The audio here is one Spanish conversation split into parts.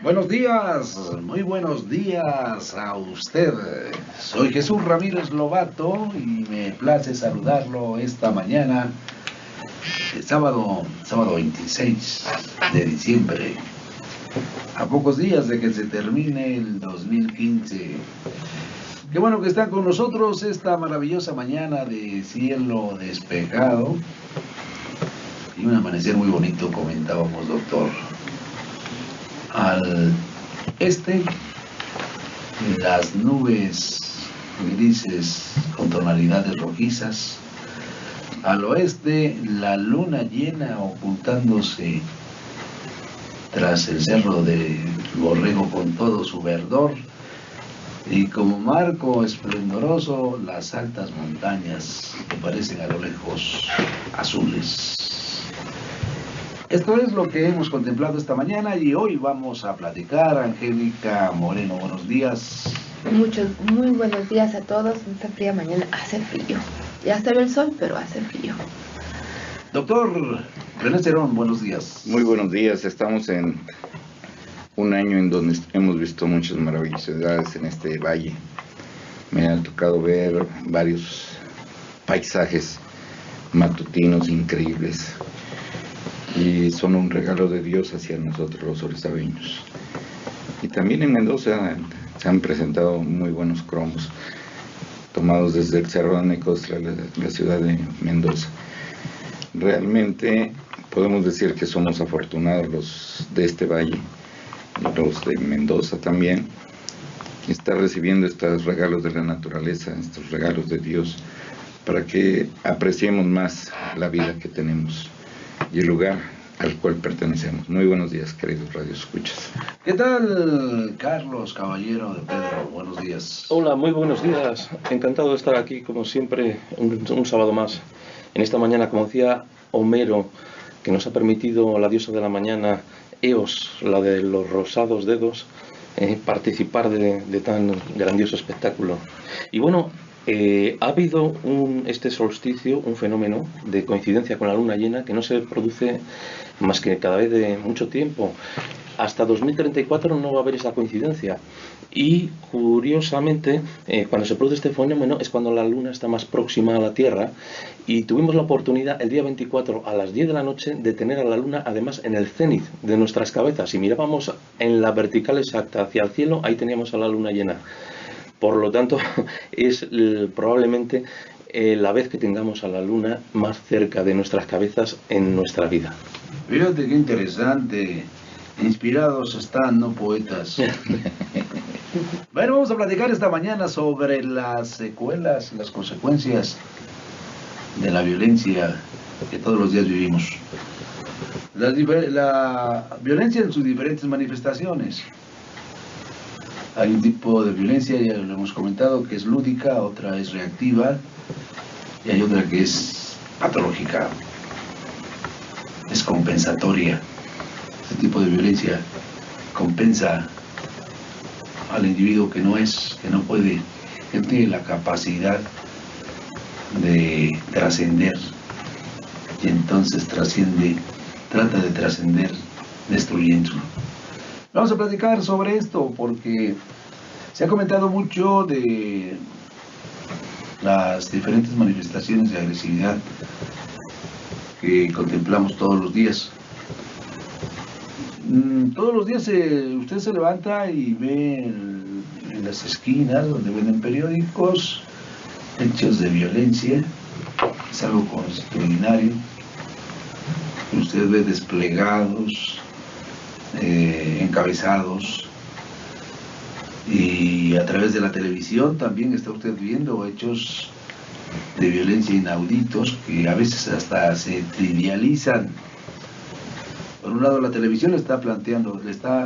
Buenos días, muy buenos días a usted. Soy Jesús Ramírez Lobato y me place saludarlo esta mañana, sábado 26 de diciembre, a pocos días de que se termine el 2015. Qué bueno que están con nosotros esta maravillosa mañana de cielo despejado y un amanecer muy bonito, comentábamos, doctor. Al este, las nubes grises con tonalidades rojizas. Al oeste, la luna llena ocultándose tras el cerro del Borrego con todo su verdor. Y como marco esplendoroso, las altas montañas que parecen a lo lejos azules. Esto es lo que hemos contemplado esta mañana y hoy vamos a platicar. Angélica Moreno, buenos días. Muy buenos días a todos. En esta fría mañana hace frío. Ya salió el sol, pero hace frío. Doctor René Cerón, buenos días. Muy buenos días. Estamos en un año en donde hemos visto muchas maravillosidades en este valle. Me ha tocado ver varios paisajes matutinos increíbles. Y son un regalo de Dios hacia nosotros los orizabeños. Y también en Mendoza se han presentado muy buenos cromos, tomados desde el Cerro de Necoxtla, la ciudad de Mendoza. Realmente podemos decir que somos afortunados los de este valle, los de Mendoza también, estar recibiendo estos regalos de la naturaleza, estos regalos de Dios, para que apreciemos más la vida que tenemos y el lugar al cual pertenecemos. Muy buenos días, queridos radioescuchas. ¿Qué tal, Carlos Caballero de Pedro? Buenos días. Hola, muy buenos días. Encantado de estar aquí, como siempre, un sábado más. En esta mañana, como decía Homero, que nos ha permitido la diosa de la mañana, Eos, la de los rosados dedos, participar de tan grandioso espectáculo. Y bueno, ha habido este solsticio, un fenómeno de coincidencia con la luna llena que no se produce más que cada vez de mucho tiempo. Hasta 2034 no va a haber esa coincidencia. Y curiosamente, cuando se produce este fenómeno es cuando la luna está más próxima a la Tierra. Y tuvimos la oportunidad el día 24 a las 10 de la noche de tener a la luna además en el cénit de nuestras cabezas. Si mirábamos en la vertical exacta hacia el cielo, ahí teníamos a la luna llena. Por lo tanto, es probablemente la vez que tengamos a la luna más cerca de nuestras cabezas en nuestra vida. Fíjate qué interesante. Inspirados están, no poetas. Bueno, vamos a platicar esta mañana sobre las secuelas, las consecuencias de la violencia que todos los días vivimos. La violencia en sus diferentes manifestaciones. Hay un tipo de violencia, ya lo hemos comentado, que es lúdica, otra es reactiva y hay otra que es patológica, es compensatoria. Este tipo de violencia compensa al individuo que no puede, que no tiene la capacidad de trascender y entonces trata de trascender destruyéndolo. Vamos a platicar sobre esto porque se ha comentado mucho de las diferentes manifestaciones de agresividad que contemplamos todos los días. Todos los días usted se levanta y ve en las esquinas donde venden periódicos hechos de violencia. Es algo extraordinario. Usted ve desplegados, encabezados, y a través de la televisión también está usted viendo hechos de violencia inauditos que a veces hasta se trivializan. Por un lado, la televisión le está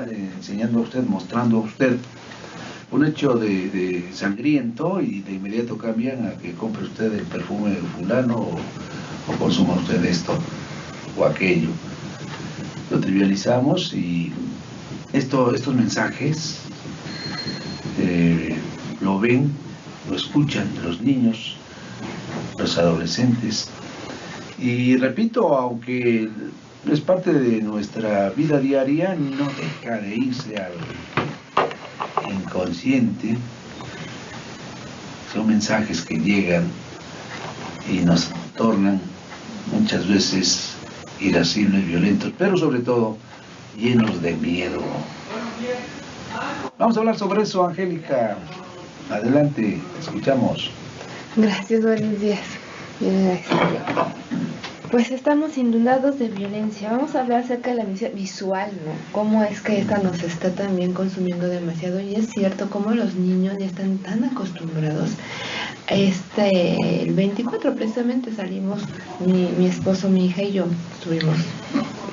enseñando a usted, mostrando a usted un hecho de sangriento y de inmediato cambian a que compre usted el perfume de fulano o consuma usted esto o aquello. Lo trivializamos y estos mensajes lo ven, lo escuchan los niños, los adolescentes. Y repito, aunque es parte de nuestra vida diaria, no deja de irse al inconsciente. Son mensajes que llegan y nos tornan muchas veces irascibles, violentos, pero sobre todo llenos de miedo. Vamos a hablar sobre eso, Angélica. Adelante, escuchamos. Gracias, buenos días. Bien, gracias. Pues estamos inundados de violencia. Vamos a hablar acerca de la violencia visual, ¿no? Cómo es que esta nos está también consumiendo demasiado. Y es cierto, cómo los niños ya están tan acostumbrados. El 24 precisamente salimos, mi esposo, mi hija y yo, estuvimos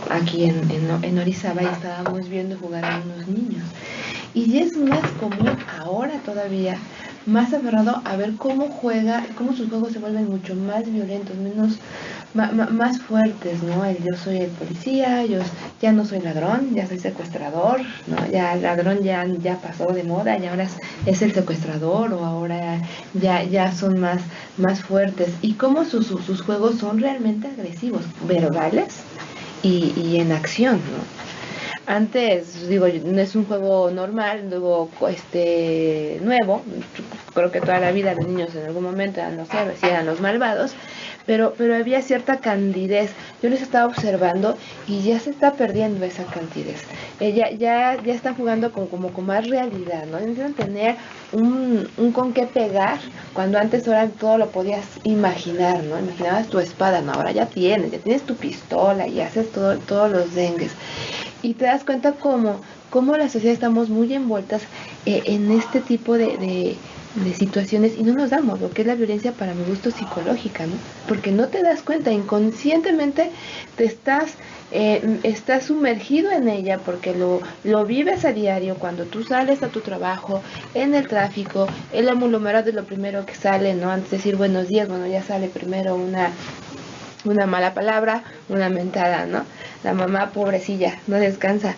aquí en Orizaba y estábamos viendo jugar a unos niños. Y es más común ahora todavía, más aferrado a ver cómo sus juegos se vuelven mucho más violentos, más fuertes, ¿no? Yo soy el policía, yo ya no soy ladrón, ya soy secuestrador, ¿no? Ya el ladrón ya pasó de moda y ahora es el secuestrador, o ahora ya son más fuertes. Y cómo sus juegos son realmente agresivos, verbales y en acción, ¿no? Antes, digo, no es un juego normal, luego nuevo. Creo que toda la vida los niños en algún momento eran los héroes y eran los malvados, pero había cierta candidez. Yo les estaba observando y ya se está perdiendo esa candidez. Ya están jugando con más realidad, ¿no? Necesitan tener un con qué pegar, cuando antes ahora todo lo podías imaginar, ¿no? Imaginabas tu espada, ¿no? Ahora ya tienes tu pistola y haces todos los dengues. Y te das cuenta cómo la sociedad estamos muy envueltas en este tipo de situaciones y no nos damos lo que es la violencia, para mi gusto, psicológica, ¿no? Porque no te das cuenta, inconscientemente te estás sumergido en ella, porque lo vives a diario cuando tú sales a tu trabajo, en el tráfico. El aglomerado es lo primero que sale, ¿no? Antes de decir buenos días, bueno, ya sale primero una mala palabra, una mentada, ¿no? La mamá, pobrecilla, no descansa.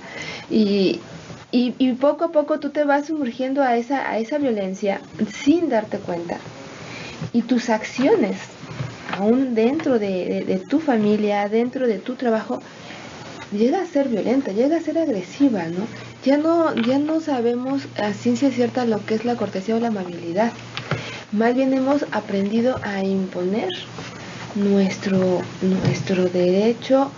Y poco a poco tú te vas sumergiendo a esa violencia sin darte cuenta. Y tus acciones, aún dentro de tu familia, dentro de tu trabajo, llega a ser violenta, llega a ser agresiva, ¿no? Ya no sabemos a ciencia cierta lo que es la cortesía o la amabilidad. Más bien hemos aprendido a imponer nuestro derecho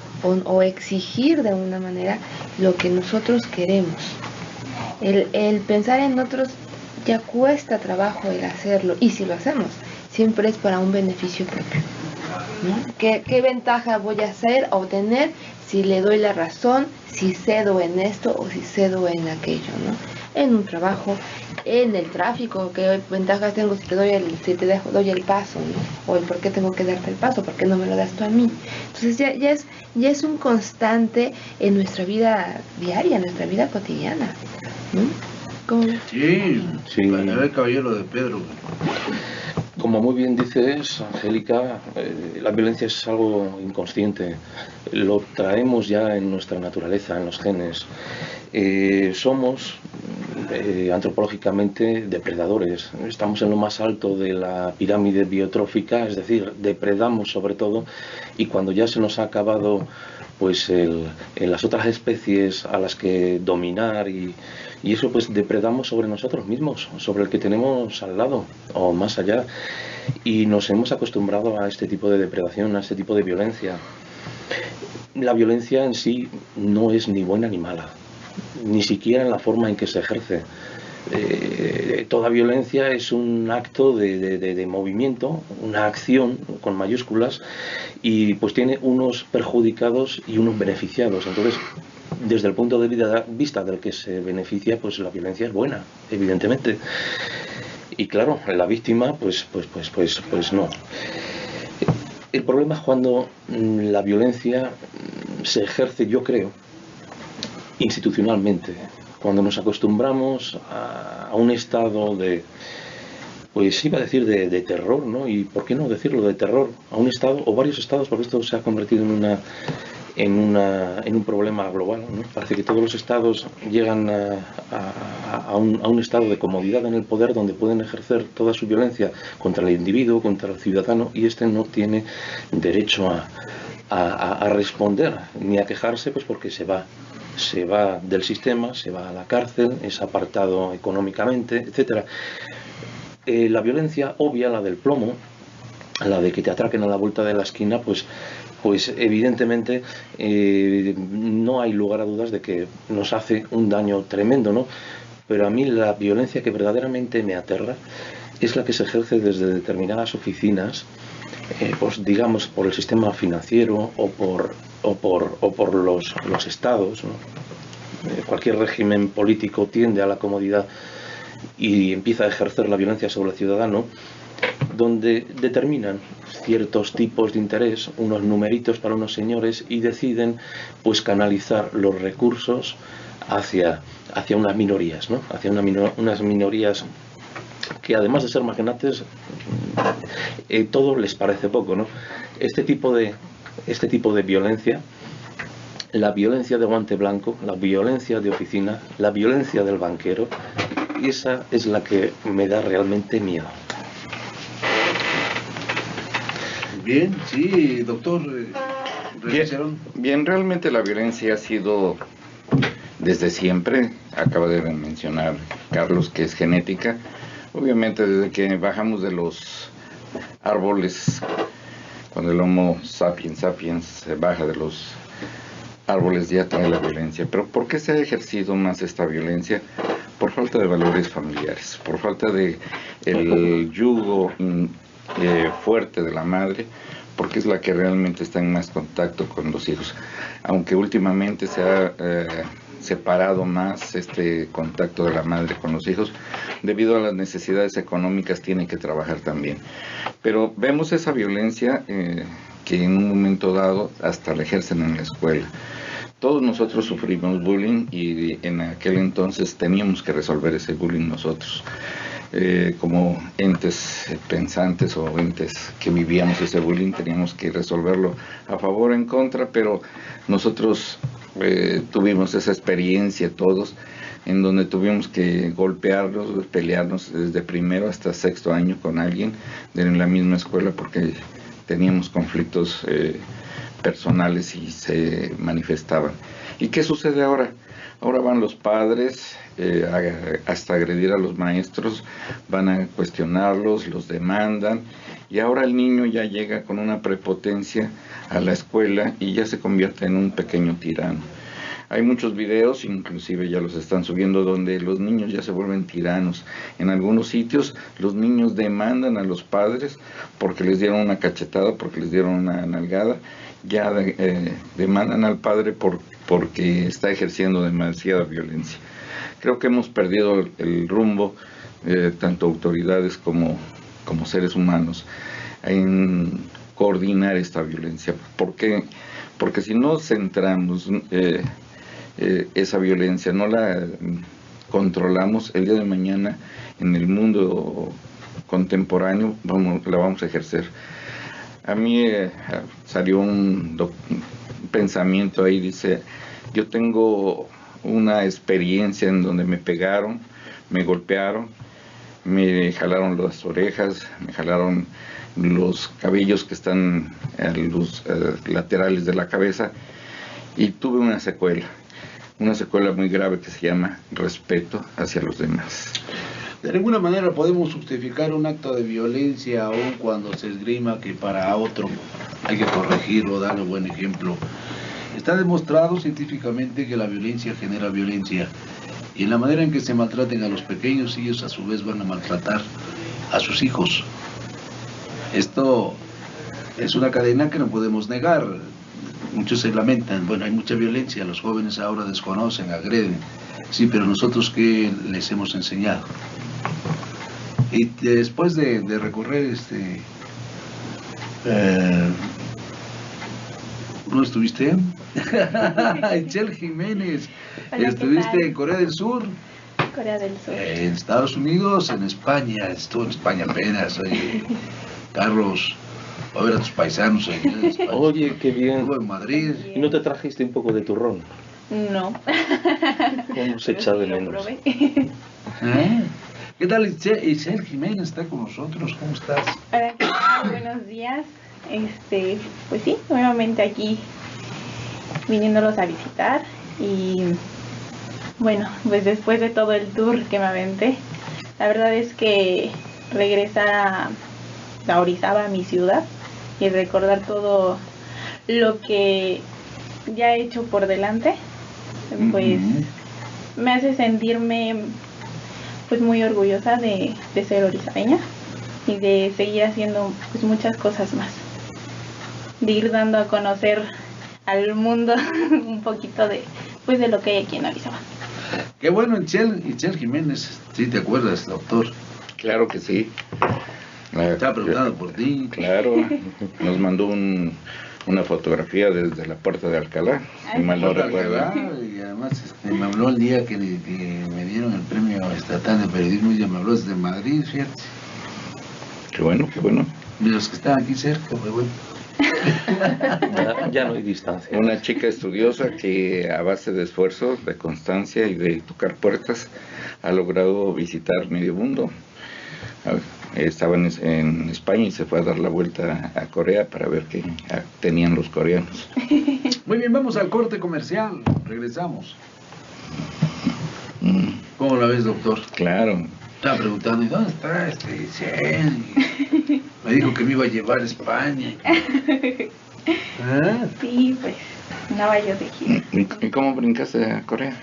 o exigir de una manera lo que nosotros queremos. El pensar en otros ya cuesta trabajo el hacerlo, y si lo hacemos siempre es para un beneficio propio, ¿no? ¿Qué ventaja voy a obtener si le doy la razón, si cedo en esto o si cedo en aquello, ¿no? En un trabajo, en el tráfico, ¿qué ventajas tengo si te doy el paso, ¿no? O el por qué tengo que darte el paso, por qué no me lo das tú a mí. Entonces ya es un constante en nuestra vida diaria, en nuestra vida cotidiana, ¿no? ¿Cómo ves? Sí, el caballero de Pedro. Como muy bien dices, Angélica, la violencia es algo inconsciente, lo traemos ya en nuestra naturaleza, en los genes. Somos antropológicamente depredadores, estamos en lo más alto de la pirámide biotrófica, es decir, depredamos sobre todo, y cuando ya se nos ha acabado pues en las otras especies a las que dominar y eso, pues depredamos sobre nosotros mismos, sobre el que tenemos al lado o más allá, y nos hemos acostumbrado a este tipo de depredación, a este tipo de violencia. La violencia en sí no es ni buena ni mala, ni siquiera en la forma en que se ejerce. Toda violencia es un acto de movimiento, una acción con mayúsculas, y pues tiene unos perjudicados y unos beneficiados. Entonces, desde el punto de vista del que se beneficia, pues la violencia es buena, evidentemente. Y claro, la víctima, pues no. El problema es cuando la violencia se ejerce, yo creo, institucionalmente, cuando nos acostumbramos a un estado pues iba a decir de terror, ¿no? Y por qué no decirlo, de terror, a un estado o varios estados, porque esto se ha convertido en un problema global, ¿no? Parece que todos los estados llegan a un estado de comodidad en el poder, donde pueden ejercer toda su violencia contra el individuo, contra el ciudadano, y este no tiene derecho a a responder ni a quejarse, pues porque se va del sistema, se va a la cárcel, es apartado económicamente, etcétera. La violencia obvia, la del plomo, la de que te atraquen a la vuelta de la esquina, pues evidentemente no hay lugar a dudas de que nos hace un daño tremendo, ¿no? Pero a mí la violencia que verdaderamente me aterra es la que se ejerce desde determinadas oficinas, pues digamos por el sistema financiero o por los estados, ¿no? Cualquier régimen político tiende a la comodidad y empieza a ejercer la violencia sobre el ciudadano, donde determinan ciertos tipos de interés, unos numeritos para unos señores, y deciden pues canalizar los recursos hacia unas minorías, ¿no? Hacia unas minorías que, además de ser magnates, todo les parece poco, ¿no? Este tipo de violencia, la violencia de guante blanco, la violencia de oficina, la violencia del banquero, esa es la que me da realmente miedo. Bien, sí, doctor. Bien, realmente la violencia ha sido desde siempre. Acaba de mencionar Carlos que es genética. Obviamente desde que bajamos de los árboles, cuando el Homo sapiens se baja de los árboles, ya trae la violencia. Pero ¿por qué se ha ejercido más esta violencia? Por falta de valores familiares, por falta de el yugo fuerte de la madre, porque es la que realmente está en más contacto con los hijos. Aunque últimamente se ha separado más este contacto de la madre con los hijos, debido a las necesidades económicas tiene que trabajar también. Pero vemos esa violencia que en un momento dado hasta la ejercen en la escuela. Todos nosotros sufrimos bullying y en aquel entonces teníamos que resolver ese bullying nosotros. Como entes pensantes o entes que vivíamos ese bullying, teníamos que resolverlo a favor o en contra, pero nosotros tuvimos esa experiencia todos, en donde tuvimos que golpearnos, pelearnos desde primero hasta sexto año con alguien en la misma escuela, porque teníamos conflictos personales y se manifestaban. ¿Y qué sucede ahora? Ahora van los padres hasta agredir a los maestros, van a cuestionarlos, los demandan, y ahora el niño ya llega con una prepotencia a la escuela y ya se convierte en un pequeño tirano. Hay muchos videos, inclusive ya los están subiendo, donde los niños ya se vuelven tiranos. En algunos sitios los niños demandan a los padres porque les dieron una cachetada, porque les dieron una nalgada, ya demandan al padre porque está ejerciendo demasiada violencia. Creo que hemos perdido el rumbo, tanto autoridades como seres humanos, en coordinar esta violencia. ¿Por qué? Porque si no centramos esa violencia, no la controlamos, el día de mañana en el mundo contemporáneo la vamos a ejercer. A mí salió un pensamiento ahí, dice: yo tengo una experiencia en donde me pegaron, me golpearon, me jalaron las orejas, me jalaron los cabellos que están a los laterales de la cabeza, y tuve una secuela muy grave que se llama respeto hacia los demás. De ninguna manera podemos justificar un acto de violencia aun cuando se esgrima que para otro hay que corregirlo, darle buen ejemplo. Está demostrado científicamente que la violencia genera violencia, y en la manera en que se maltraten a los pequeños, ellos a su vez van a maltratar a sus hijos. Esto es una cadena que no podemos negar. Muchos se lamentan, bueno, hay mucha violencia, los jóvenes ahora desconocen, agreden. Sí, pero nosotros, ¿qué les hemos enseñado? Y después de recorrer ¿dónde estuviste? Itzel Jiménez. Hola, ¿estuviste en Corea del Sur? Corea del Sur. En Estados Unidos, en España. Estuve en España apenas. Carlos, va a ver a tus paisanos ahí en España. Oye, qué bien. Estuve en Madrid. ¿Y no te trajiste un poco de turrón? No. ¿Cómo se echa de menos? ¿Qué tal Itzel Jiménez está con nosotros? ¿Cómo estás? Hola, ¿qué tal? Buenos días. pues sí, nuevamente aquí viniéndolos a visitar y bueno, pues después de todo el tour que me aventé, la verdad es que regresar a Orizaba, a mi ciudad, y recordar todo lo que ya he hecho por delante, pues me hace sentirme pues muy orgullosa de ser orizabeña y de seguir haciendo pues muchas cosas más, de ir dando a conocer al mundo un poquito de pues de lo que hay aquí en Orizaba. Qué bueno, Itzel Jiménez, ¿sí te acuerdas, doctor? Claro que sí. Estaba preguntando por ti. Claro, nos mandó una fotografía desde la puerta de Alcalá, si mal no recuerdo. Y además me habló el día que me dieron el premio estatal de periodismo, ella me habló desde Madrid, fíjate. Qué bueno, qué bueno. De los que estaban aquí cerca, pues bueno. Ya no hay distancia. Una chica estudiosa que a base de esfuerzo, de constancia y de tocar puertas ha logrado visitar medio mundo. Estaba en España y se fue a dar la vuelta a Corea para ver qué tenían los coreanos. Muy bien, vamos al corte comercial. Regresamos. ¿Cómo la ves, doctor? Claro. Estaba preguntando, ¿y dónde está Cien? Me dijo que me iba a llevar a España. ¿Ah? Sí, pues andaba yo de gira. ¿Y cómo brincaste a Corea?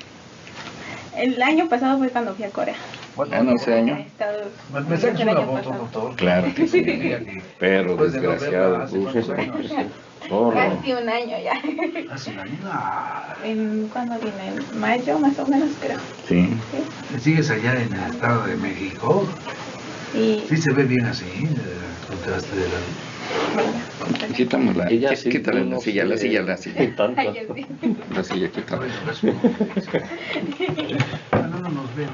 El año pasado fue cuando fui a Corea. No, ese año. ¿Me sacas una foto, doctor? Claro que sí. Pero Después de no desgraciado. verla hace cuántos años. Casi un año ya. Hace un año. ¿Cuándo vine? En mayo más o menos, creo. Sí. ¿Sigues allá en el Estado de México? Y Sí se ve bien así, el contraste de la... Quitamos Ella sí, quítale no la silla, la sé, silla, la silla. tanto. ay, Dios mío. La silla, quítala. No nos ve, no.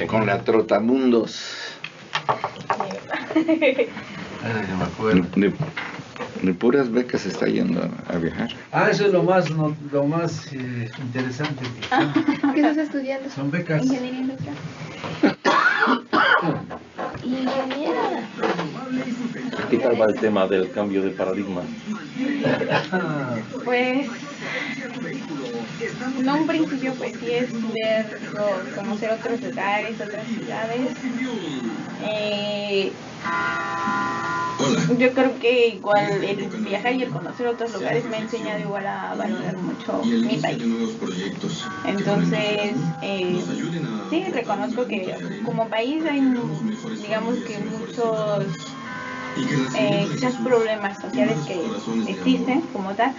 Con la Trotamundos. Ahora que me acuerdo. De puras becas está yendo a viajar. Eso es lo más interesante. ¿Qué estás estudiando? Son becas. Ingeniería industrial. Ingeniera. ¿Qué tal va el tema del cambio de paradigma? Pues no, un principio pues sí es conocer otros lugares, otras ciudades. Yo creo que igual el viajar y el conocer otros lugares me ha enseñado igual a valorar mucho mi país. Entonces, sí, reconozco que como país hay, digamos que muchos quizás problemas sociales que existen como tal,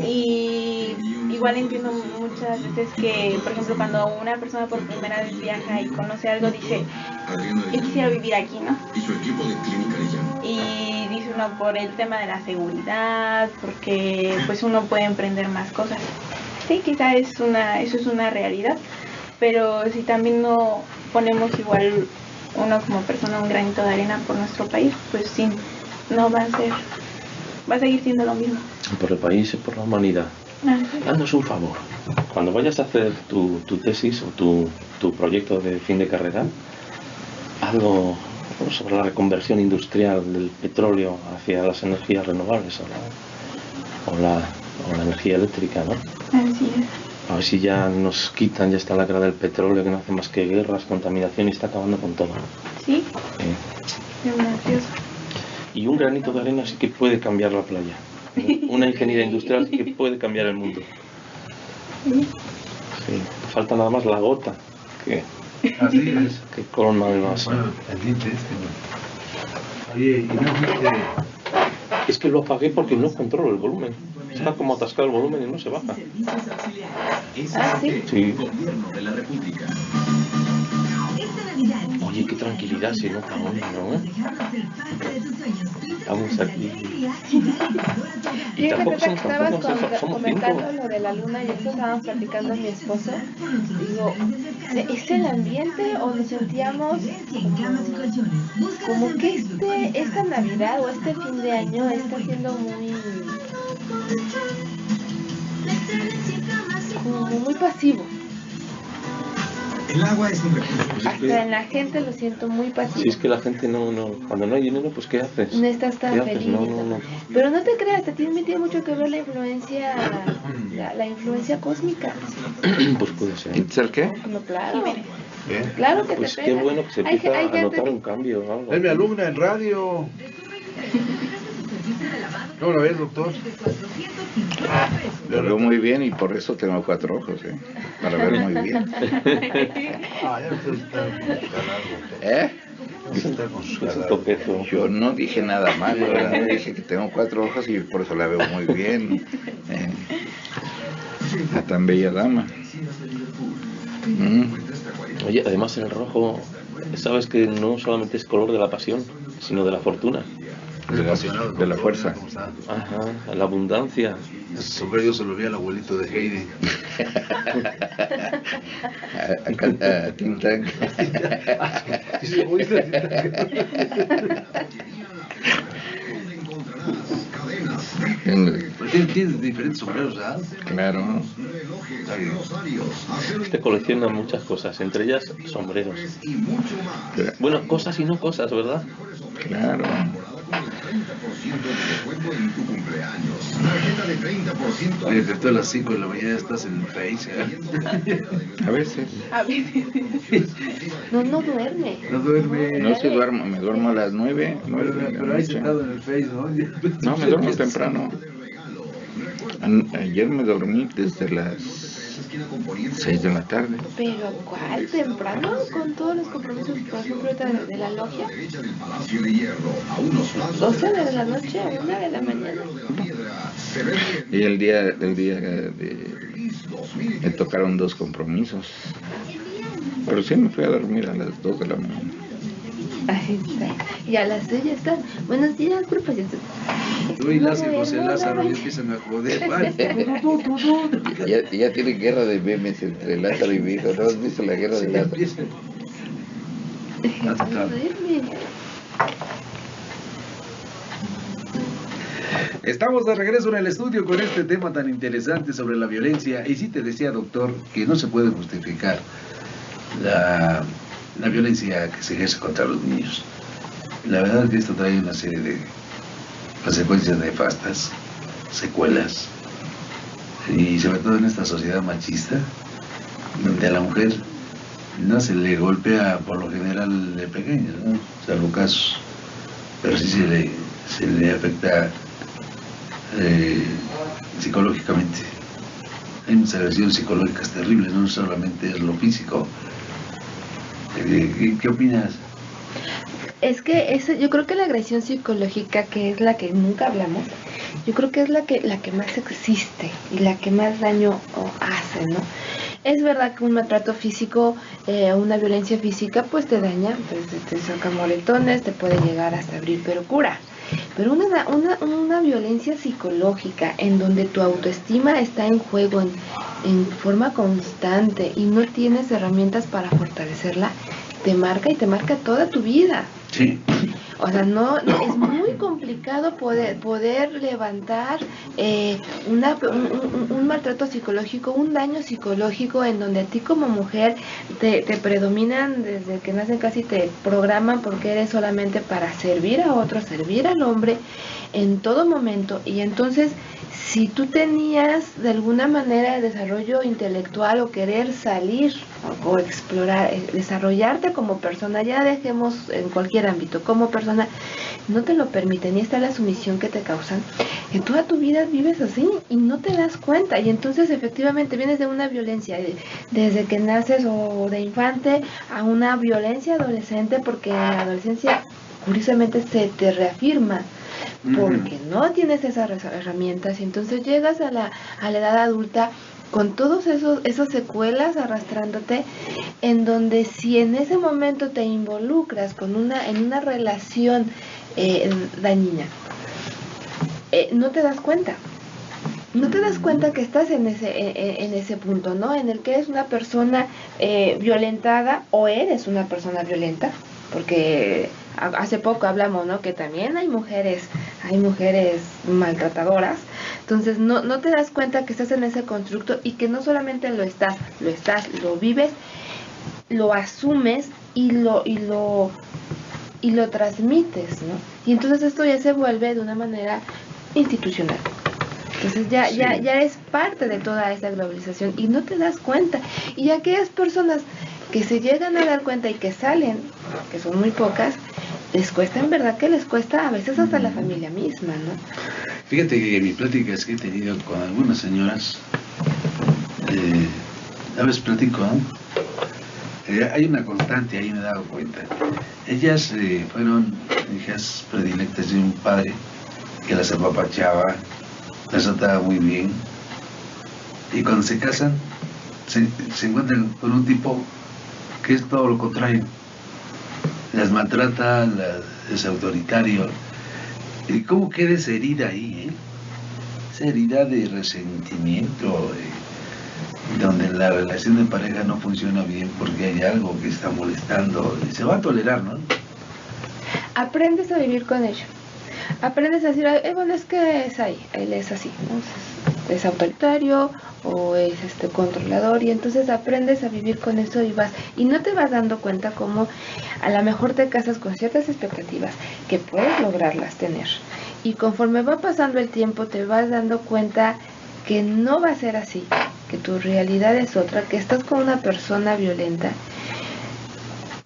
y igual entiendo muchas veces que, por ejemplo, cuando una persona por primera vez viaja y conoce algo, dice, yo quisiera vivir aquí, ¿no? Y dice uno por el tema de la seguridad, porque pues uno puede emprender más cosas. Sí, quizás eso es una realidad, pero si también no ponemos igual uno como persona un granito de arena por nuestro país, pues sí, no va a seguir siendo lo mismo. Por el país y por la humanidad. Haznos un favor. Cuando vayas a hacer tu tesis o tu proyecto de fin de carrera, algo sobre la reconversión industrial del petróleo hacia las energías renovables o la energía eléctrica, ¿no? Así es. A ver si ya nos quitan ya esta lacra del petróleo que no hace más que guerras, contaminación y está acabando con todo. Sí, demasiado. Y un granito de arena sí que puede cambiar la playa. Una ingeniería industrial sí que puede cambiar el mundo. Sí. Sí, falta nada más la gota que Así es. colma el vaso. Bueno, pendiente ¿no? Oye, ¿y no fuiste? Es que lo apagué porque no controlo el volumen. Está como atascado el volumen y no se baja. ¿Sí? Sí. Oye, qué tranquilidad se nota hoy, ¿no? Estamos aquí. Y Fíjate tampoco que somos estabas somos comentando cinco. lo de la luna y eso estábamos platicando mi esposo. Digo, ¿Es el ambiente o nos sentíamos como que esta Navidad o este fin de año está siendo muy pasivo? El agua es un recurso. Hasta en la gente lo siento muy pasivo. Si es que la gente cuando no hay dinero, pues ¿qué haces? No estás tan ¿Qué haces? feliz. No. Pero no te creas, te tiene mucho que ver la influencia, la influencia cósmica. Pues puede ser. ¿Sabes qué? No, claro. ¿Qué? Claro que Pues te qué pega. bueno que se Hay empieza a gente- notar un cambio o algo. Es mi alumna en radio. ¿Cómo lo ves, doctor? Lo veo muy bien y por eso tengo 4 ojos, para ver muy bien. Ah, ya usted está con su calargo. ¿Eh? Está con su Es un calargo. toquezo. Yo no dije nada malo, ¿verdad? Dije que tengo 4 ojos y por eso la veo muy bien. A tan bella dama. Oye, además el rojo, sabes que no solamente es color de la pasión, sino de la fortuna. De la fuerza. ¿Cómo está? Ajá, la abundancia. Ese sombrero yo se lo vi al abuelito de Heidi. A Tintán. Dice, "Abuelita, Tienes diferentes sombreros, ¿ah? Claro. Este colecciona muchas cosas, entre ellas sombreros. Bueno, cosas y no cosas, ¿verdad? Claro. Oye, que tú a las 5 de la mañana estás en el Face, ¿eh? A veces. A veces. No duerme. No duerme. No se duermo, me duermo a las 9. Pero ahí sentado en el Face, ¿no? No, me duermo temprano. Ayer me dormí desde las 6 de la tarde. Pero ¿cuál? ¿Temprano? Con todos los compromisos, por ejemplo, ahorita de la logia. 12 de la noche a 1 de la mañana. Y el día me tocaron 2 compromisos. Pero sí me fui a dormir a las 2 de la mañana. Ahí está. Y a las 6 ya están. Buenos días, profesor. Tú y José Lázaro ya empiezan a joder. Vale. Ya tiene guerra de memes entre Lázaro y mi hijo. ¿No has visto la guerra de Lázaro? No duerme. Estamos de regreso en el estudio con este tema tan interesante sobre la violencia. Y sí te decía, doctor, que no se puede justificar la violencia que se ejerce contra los niños. La verdad es que esto trae una serie de consecuencias nefastas, secuelas, y sobre todo en esta sociedad machista, donde a la mujer no se le golpea por lo general de pequeña, ¿no? Salvo casos, pero sí se le afecta psicológicamente. Hay muchas agresiones psicológicas terribles, no solamente es lo físico. ¿Qué opinas? Es que yo creo que la agresión psicológica, que es la que nunca hablamos, yo creo que es la que más existe y la que más daño hace, ¿no? Es verdad que un maltrato físico, una violencia física, pues te daña, pues te saca moretones, te puede llegar hasta abrir, pero cura. Pero una violencia psicológica en donde tu autoestima está en juego en forma constante y no tienes herramientas para fortalecerla, te marca y te marca toda tu vida. Sí. O sea, no es muy complicado poder levantar un maltrato psicológico, un daño psicológico en donde a ti como mujer te predominan desde que nacen, casi te programan porque eres solamente para servir a otro, servir al hombre en todo momento. Y entonces, si tú tenías de alguna manera desarrollo intelectual o querer salir o explorar, desarrollarte como persona, ya dejemos en cualquier ámbito, como persona, no te lo permiten y está la sumisión que te causan, que toda tu vida vives así y no te das cuenta. Y entonces efectivamente vienes de una violencia desde que naces o de infante a una violencia adolescente, porque en la adolescencia curiosamente se te reafirma porque no tienes esas herramientas y entonces llegas a la edad adulta con todos esas secuelas arrastrándote, en donde si en ese momento te involucras en una relación dañina, no te das cuenta. no te das cuenta que estás en ese punto, ¿no? En el que eres una persona violentada o eres una persona violenta, porque hace poco hablamos, ¿no? Que también hay mujeres maltratadoras. Entonces no te das cuenta que estás en ese constructo y que no solamente lo vives, lo asumes y lo transmites, ¿no? Y entonces esto ya se vuelve de una manera institucional. Entonces ya es parte de toda esa globalización y no te das cuenta. Y aquellas personas que se llegan a dar cuenta y que salen, que son muy pocas, les cuesta, en verdad que les cuesta a veces hasta la familia misma, ¿no? Fíjate que en mis pláticas que he tenido con algunas señoras, a veces platico, ¿no? Hay una constante, ahí me he dado cuenta. Ellas fueron hijas predilectas de un padre que las apapachaba, las trataba muy bien. Y cuando se casan, se encuentran con un tipo que es todo lo contrario. Las maltrata, es autoritario. ¿Y cómo queda esa herida ahí, Esa herida de resentimiento, donde la relación de pareja no funciona bien porque hay algo que está molestando y se va a tolerar, ¿no? Aprendes a vivir con ello. Aprendes a decir, bueno, es que es ahí, él es así, ¿no? Es autoritario o es controlador, y entonces aprendes a vivir con eso y no te vas dando cuenta cómo a lo mejor te casas con ciertas expectativas que puedes lograrlas tener, y conforme va pasando el tiempo te vas dando cuenta que no va a ser así, que tu realidad es otra, que estás con una persona violenta.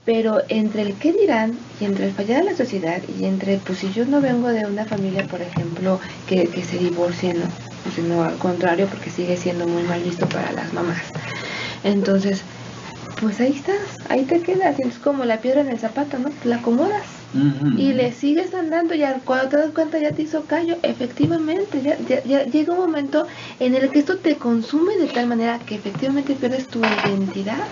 Pero entre el qué dirán y entre el fallar de la sociedad y entre, pues si yo no vengo de una familia, por ejemplo, que se divorcie, no, sino al contrario, porque sigue siendo muy mal visto para las mamás. Entonces, pues ahí estás, ahí te quedas, es como la piedra en el zapato, ¿no? La acomodas y le sigues andando, y cuando te das cuenta ya te hizo callo. Efectivamente, ya llega un momento en el que esto te consume de tal manera que efectivamente pierdes tu identidad.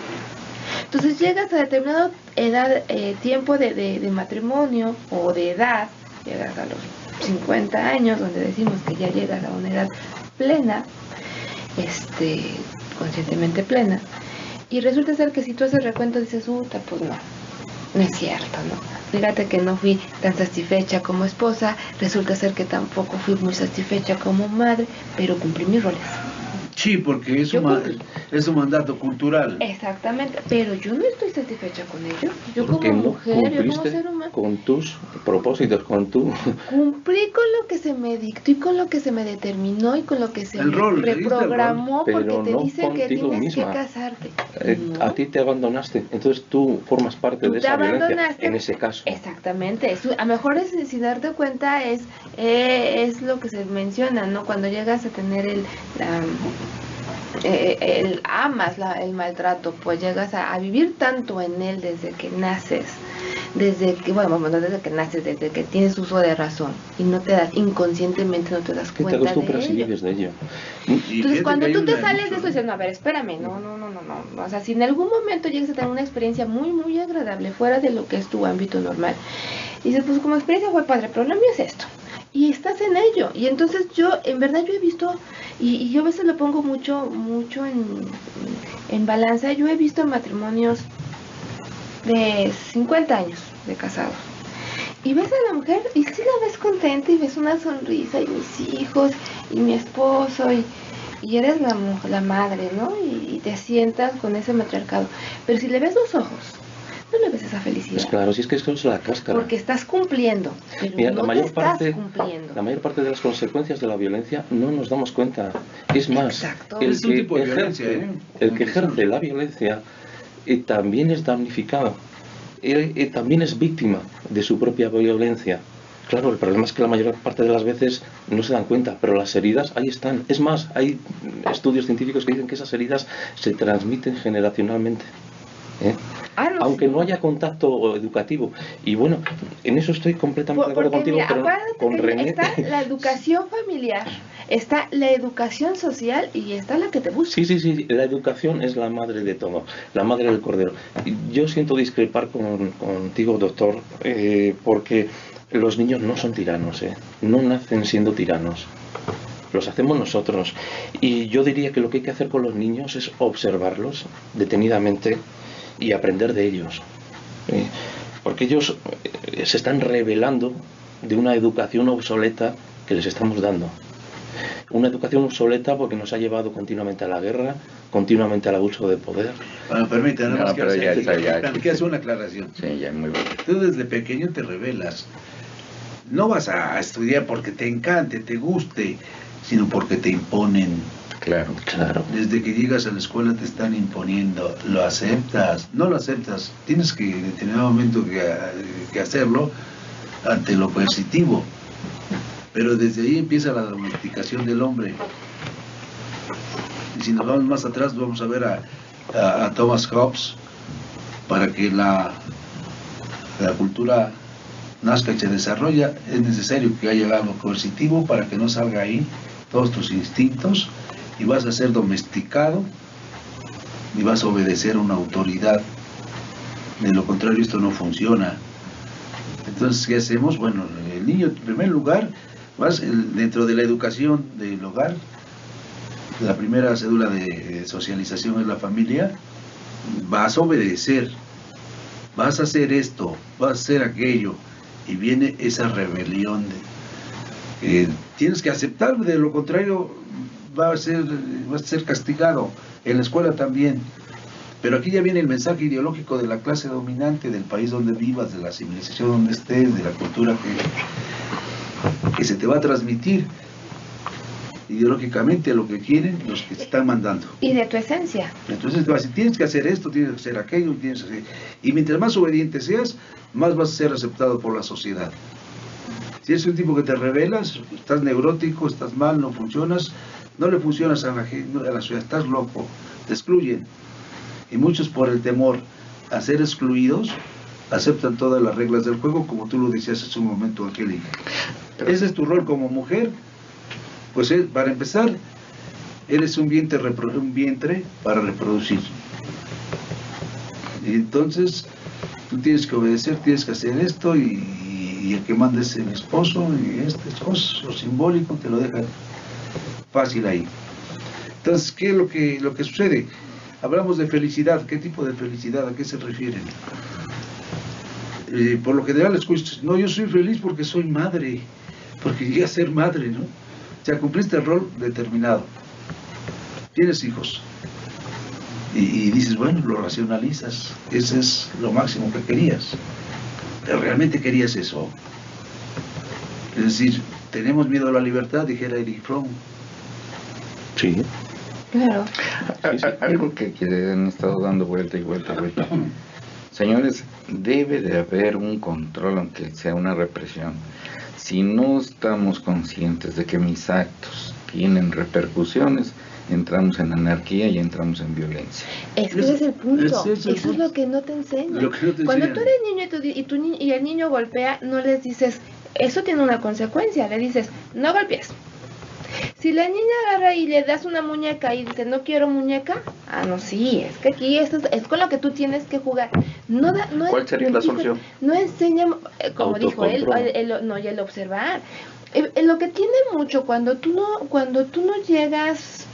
Entonces llegas a determinada edad, tiempo de matrimonio o de edad, llegas a los 50 años, donde decimos que ya llegas a una edad plena, conscientemente plena, y resulta ser que si tú haces recuento dices, pues no es cierto, ¿no? Fíjate que no fui tan satisfecha como esposa, resulta ser que tampoco fui muy satisfecha como madre, pero cumplí mis roles. Sí, porque es un mandato cultural. Exactamente, pero yo no estoy satisfecha con ello. Yo porque como no mujer, yo como ser humano, con tus propósitos, cumplí con lo que se me dictó y con lo que se me determinó y con lo que se me reprogramó, porque pero te no dicen que tienes misma. que casarte. No. A ti te abandonaste, entonces tú formas parte de esa violencia en ese caso. Exactamente, eso, a lo mejor sin darte cuenta es lo que se menciona, ¿no? Cuando llegas a tener amas el maltrato, pues llegas a vivir tanto en él desde que naces, desde que tienes uso de razón, y no te das, inconscientemente no te das cuenta te acostumbras de ello. y vives de ello. Entonces cuando tú te sales de eso dices, no, a ver, espérame, no, o sea, si en algún momento llegas a tener una experiencia muy, muy agradable fuera de lo que es tu ámbito normal, y dices, pues como experiencia fue padre, pero lo mío es esto, y estás en ello. Y entonces en verdad yo he visto, y yo a veces lo pongo mucho en balanza, yo he visto matrimonios de 50 años de casados, y ves a la mujer y sí la ves contenta y ves una sonrisa, y mis hijos y mi esposo, y eres la madre, ¿no? Y te sientas con ese matriarcado, pero si le ves los ojos, no le ves esa felicidad. Pues claro, si es que esto es la cáscara. Porque estás cumpliendo, pero mira, no la mayor te estás parte, cumpliendo. La mayor parte de las consecuencias de la violencia no nos damos cuenta. Es más, Exacto. el Es un tipo de violencia, el que ejerce la violencia también es damnificado. También es víctima de su propia violencia. Claro, el problema es que la mayor parte de las veces no se dan cuenta, pero las heridas ahí están. Es más, hay estudios científicos que dicen que esas heridas se transmiten generacionalmente. Aunque no haya contacto educativo. Y bueno, en eso estoy completamente de acuerdo contigo, mira, pero con René... Está la educación familiar, está la educación social y está la que te busca. Sí, la educación es la madre de todo, la madre del cordero. Yo siento discrepar contigo, doctor, porque los niños no son tiranos, no nacen siendo tiranos. los hacemos nosotros. Y yo diría que lo que hay que hacer con los niños es observarlos detenidamente y aprender de ellos. Porque ellos se están revelando de una educación obsoleta que les estamos dando. Una educación obsoleta porque nos ha llevado continuamente a la guerra, continuamente al abuso de poder. Bueno, permítame, No, pero ya, que hacer una aclaración. Sí, ya muy bien. Tú desde pequeño te revelas. No vas a estudiar porque te encante, te guste, sino porque te imponen. Claro. Desde que llegas a la escuela te están imponiendo. Lo aceptas, no lo aceptas. Tienes que en determinado momento que hacerlo ante lo coercitivo. Pero desde ahí empieza la domesticación del hombre. Y si nos vamos más atrás, vamos a ver a Thomas Hobbes. Para que la cultura nazca y se desarrolla, es necesario que haya algo coercitivo para que no salga ahí todos tus instintos y vas a ser domesticado y vas a obedecer a una autoridad. De lo contrario, esto no funciona. Entonces, ¿qué hacemos? Bueno, el niño, en primer lugar, dentro de la educación del hogar, la primera cédula de socialización es la familia. Vas a obedecer, vas a hacer esto, vas a hacer aquello, y viene esa rebelión tienes que aceptar, de lo contrario vas a ser castigado. En la escuela también. Pero aquí ya viene el mensaje ideológico de la clase dominante, del país donde vivas, de la civilización donde estés, de la cultura que se te va a transmitir ideológicamente lo que quieren los que te están mandando. Y de tu esencia. Entonces te vas a decir, tienes que hacer esto, tienes que hacer aquello, tienes que hacer... Y mientras más obediente seas, más vas a ser aceptado por la sociedad. Si eres un tipo que te rebelas, estás neurótico, estás mal, no funcionas, no le funcionas a la sociedad, estás loco, te excluyen. Y muchos por el temor a ser excluidos, aceptan todas las reglas del juego, como tú lo decías hace un momento, Angélica. Ese es tu rol como mujer. Pues para empezar, eres un vientre para reproducir. Y entonces, tú tienes que obedecer, tienes que hacer esto, y el que manda es el esposo, y estas cosas, lo simbólico, te lo dejan fácil ahí. Entonces, ¿qué es lo que sucede? Hablamos de felicidad. ¿Qué tipo de felicidad? ¿A qué se refieren? Por lo general escuchas, no, yo soy feliz porque soy madre, porque llegué a ser madre, ¿no? O sea, cumpliste el rol determinado. Tienes hijos. Y dices, bueno, lo racionalizas. Ese es lo máximo que querías. Pero realmente querías eso. Es decir, tenemos miedo a la libertad, dijera Erich Fromm. Sí. Claro. Algo que han estado dando vuelta y vuelta y vuelta. Señores, debe de haber un control, aunque sea una represión. Si no estamos conscientes de que mis actos tienen repercusiones, entramos en anarquía y entramos en violencia. Es que ese es el punto. Eso es lo que no te enseña. Lo que no te Cuando enseñan. tú eres niño y el niño golpea, no les dices, eso tiene una consecuencia. Le dices, no golpees. Si la niña agarra y le das una muñeca y dice, no quiero muñeca, no, sí, es que aquí es con lo que tú tienes que jugar. ¿Cuál sería la solución? No enseña, como dijo él, y el observar. Lo que tiene mucho cuando tú no llegas,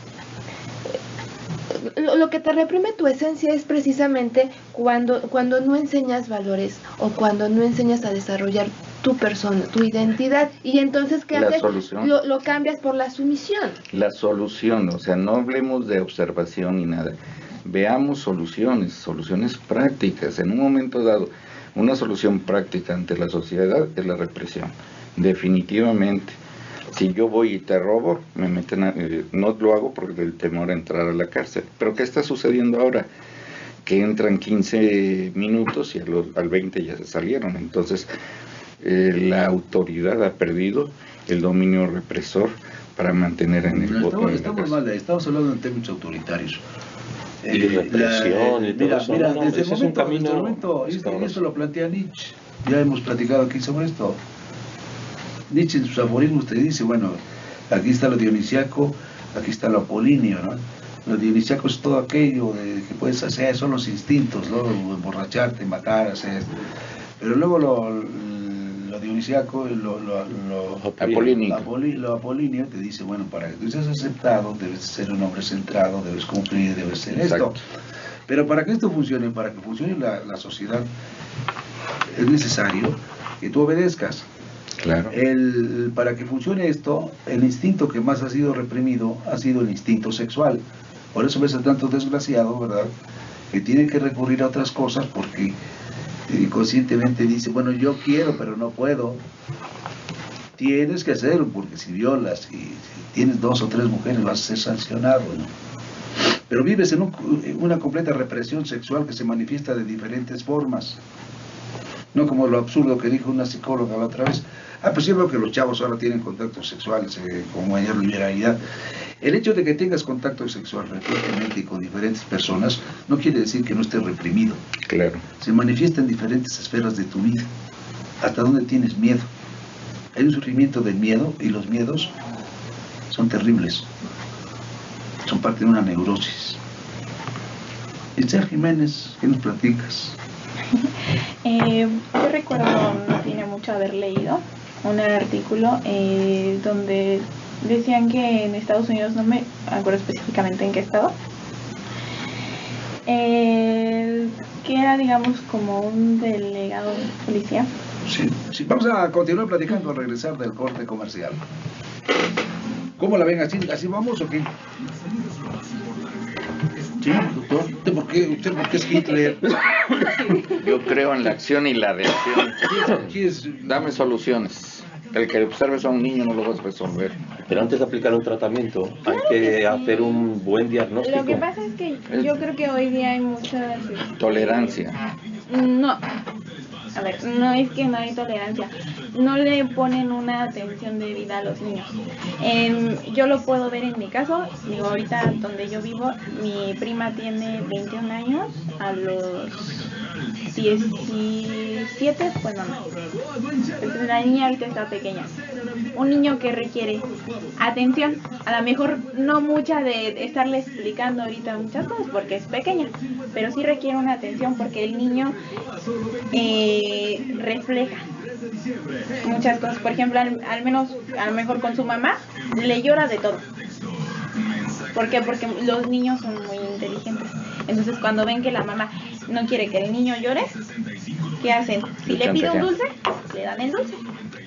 lo que te reprime tu esencia es precisamente cuando no enseñas valores o cuando no enseñas a desarrollar tu persona, tu identidad, y entonces ¿qué haces? Lo cambias por la sumisión. La solución, o sea, no hablemos de observación ni nada. Veamos soluciones prácticas. En un momento dado, una solución práctica ante la sociedad es la represión. Definitivamente. Si yo voy y te robo, me meten no lo hago porque el temor a entrar a la cárcel. Pero ¿qué está sucediendo ahora? Que entran 15 minutos y al 20 ya se salieron. Entonces, la autoridad ha perdido el dominio represor para mantener en el voto. Estamos hablando en términos autoritarios. Y represión y todo eso. Mira, No, desde el ese es un momento, esto lo plantea Nietzsche. Ya hemos platicado aquí sobre esto. Nietzsche en sus aforismos te dice, bueno, aquí está lo dionisiaco, aquí está lo apolíneo, ¿no? Lo dionisiaco es todo aquello que puedes hacer, son los instintos, ¿no? Emborracharte, matar, hacer. Pero luego lo lo dionisiaco, lo apolíneo te dice, bueno, para que tú seas aceptado, debes ser un hombre centrado, debes cumplir, debes ser Exacto. esto. Pero para que esto funcione, para que funcione la sociedad, es necesario que tú obedezcas. Claro. Para que funcione esto, el instinto que más ha sido reprimido ha sido el instinto sexual. Por eso ves a tanto desgraciado, ¿verdad?, que tienen que recurrir a otras cosas porque inconscientemente dice, bueno, yo quiero, pero no puedo. Tienes que hacerlo, porque si violas y si tienes 2 o 3 mujeres vas a ser sancionado, ¿no? Pero vives en una completa represión sexual que se manifiesta de diferentes formas. No como lo absurdo que dijo una psicóloga la otra vez. Pues sí, veo que los chavos ahora tienen contactos sexuales con mayor liberalidad. El hecho de que tengas contacto sexual frecuentemente y con diferentes personas no quiere decir que no estés reprimido. Claro. Se manifiesta en diferentes esferas de tu vida. ¿Hasta dónde tienes miedo? Hay un sufrimiento del miedo y los miedos son terribles. Son parte de una neurosis. Itzel Jiménez, ¿qué nos platicas? Yo recuerdo, no tiene mucho haber leído un artículo donde decían que en Estados Unidos, no me acuerdo específicamente en qué estado, que era, digamos, como un delegado de policía. Sí. Vamos a continuar platicando al regresar del corte comercial. ¿Cómo la ven? ¿Así vamos o qué? Sí, doctor. ¿Usted por qué es Hitler? Yo creo en la acción y la reacción. Dame soluciones. El que observes a un niño no lo vas a resolver. Pero antes de aplicar un tratamiento hay que hacer un buen diagnóstico. Lo que pasa es que yo creo que hoy día hay mucha Tolerancia. No, a ver, no es que no hay tolerancia, no le ponen una atención debida a los niños. Yo lo puedo ver en mi caso, digo, ahorita donde yo vivo, mi prima tiene 21 años, a los 17, bueno, no. La niña ahorita está pequeña. Un niño que requiere atención, a lo mejor no mucha de estarle explicando ahorita muchas cosas porque es pequeña, pero sí requiere una atención porque el niño refleja muchas cosas. Por ejemplo, al menos, a lo mejor con su mamá, le llora de todo. ¿Por qué? Porque los niños son muy inteligentes. Entonces, cuando ven que la mamá no quiere que el niño llore, ¿qué hacen? Si le pide un dulce, le dan el dulce.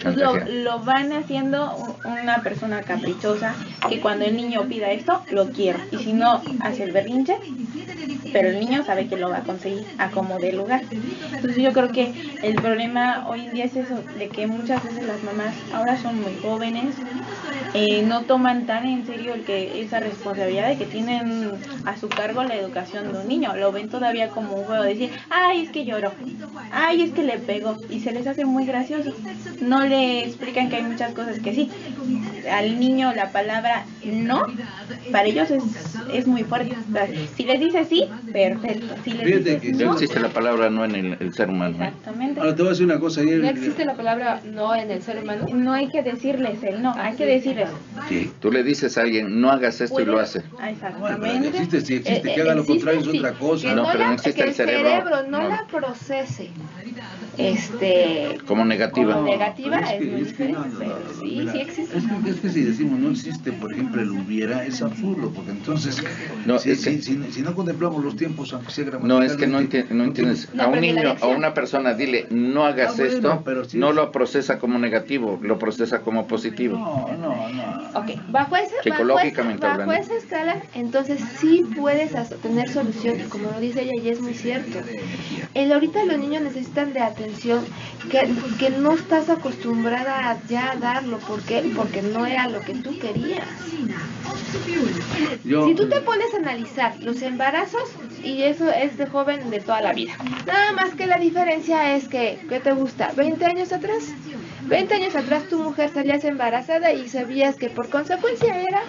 Entonces, lo van haciendo una persona caprichosa que cuando el niño pida esto, lo quiere. Y si no, hace el berrinche, pero el niño sabe que lo va a conseguir a como dé lugar. Entonces yo creo que el problema hoy en día es eso, de que muchas veces las mamás ahora son muy jóvenes, no toman tan en serio esa responsabilidad de que tienen a su cargo la educación de un niño. Lo ven todavía como un juego de decir, ay, es que lloró, ay, es que le pegó, y se les hace muy gracioso. No le explican que hay muchas cosas que sí. Al niño la palabra no, para ellos es muy fuerte. O sea, si les dice sí, perfecto. Si les dice no existe la palabra no en el ser humano. Exactamente. Ahora te voy a decir una cosa. No existe la palabra no en el ser humano. No hay que decirles el no, hay que decirles. Sí. Tú le dices a alguien, no hagas esto y lo hace. Exactamente. Bueno, si existe, que haga lo contrario es otra cosa. Que No, pero no existe que el cerebro. No la procese. Como negativa. Como negativa Pero es muy diferente. Pero sí, mira, sí existe. Es que si decimos no existe, por ejemplo, el hubiera, es absurdo, porque entonces, No, si no contemplamos los tiempos, aunque sea No, es que no gramaticalmente, entiendes. No, A un porque la niño, a lección- una persona, dile, no hagas bueno, esto, pero sí no es- lo procesa como negativo, lo procesa como positivo. No. Ok, bajo Psicológicamente bajo hablando. esa escala, entonces sí puedes tener solución, y como lo dice ella, y es muy cierto. Ahorita los niños necesitan de atención que no estás acostumbrada ya a darlo. ¿Por qué? Porque no era lo que tú querías. Si tú te pones a analizar los embarazos, y eso es de joven de toda la vida, nada más que la diferencia es que, ¿qué te gusta? ¿20 años atrás? 20 años atrás tu mujer salías embarazada y sabías que por consecuencia era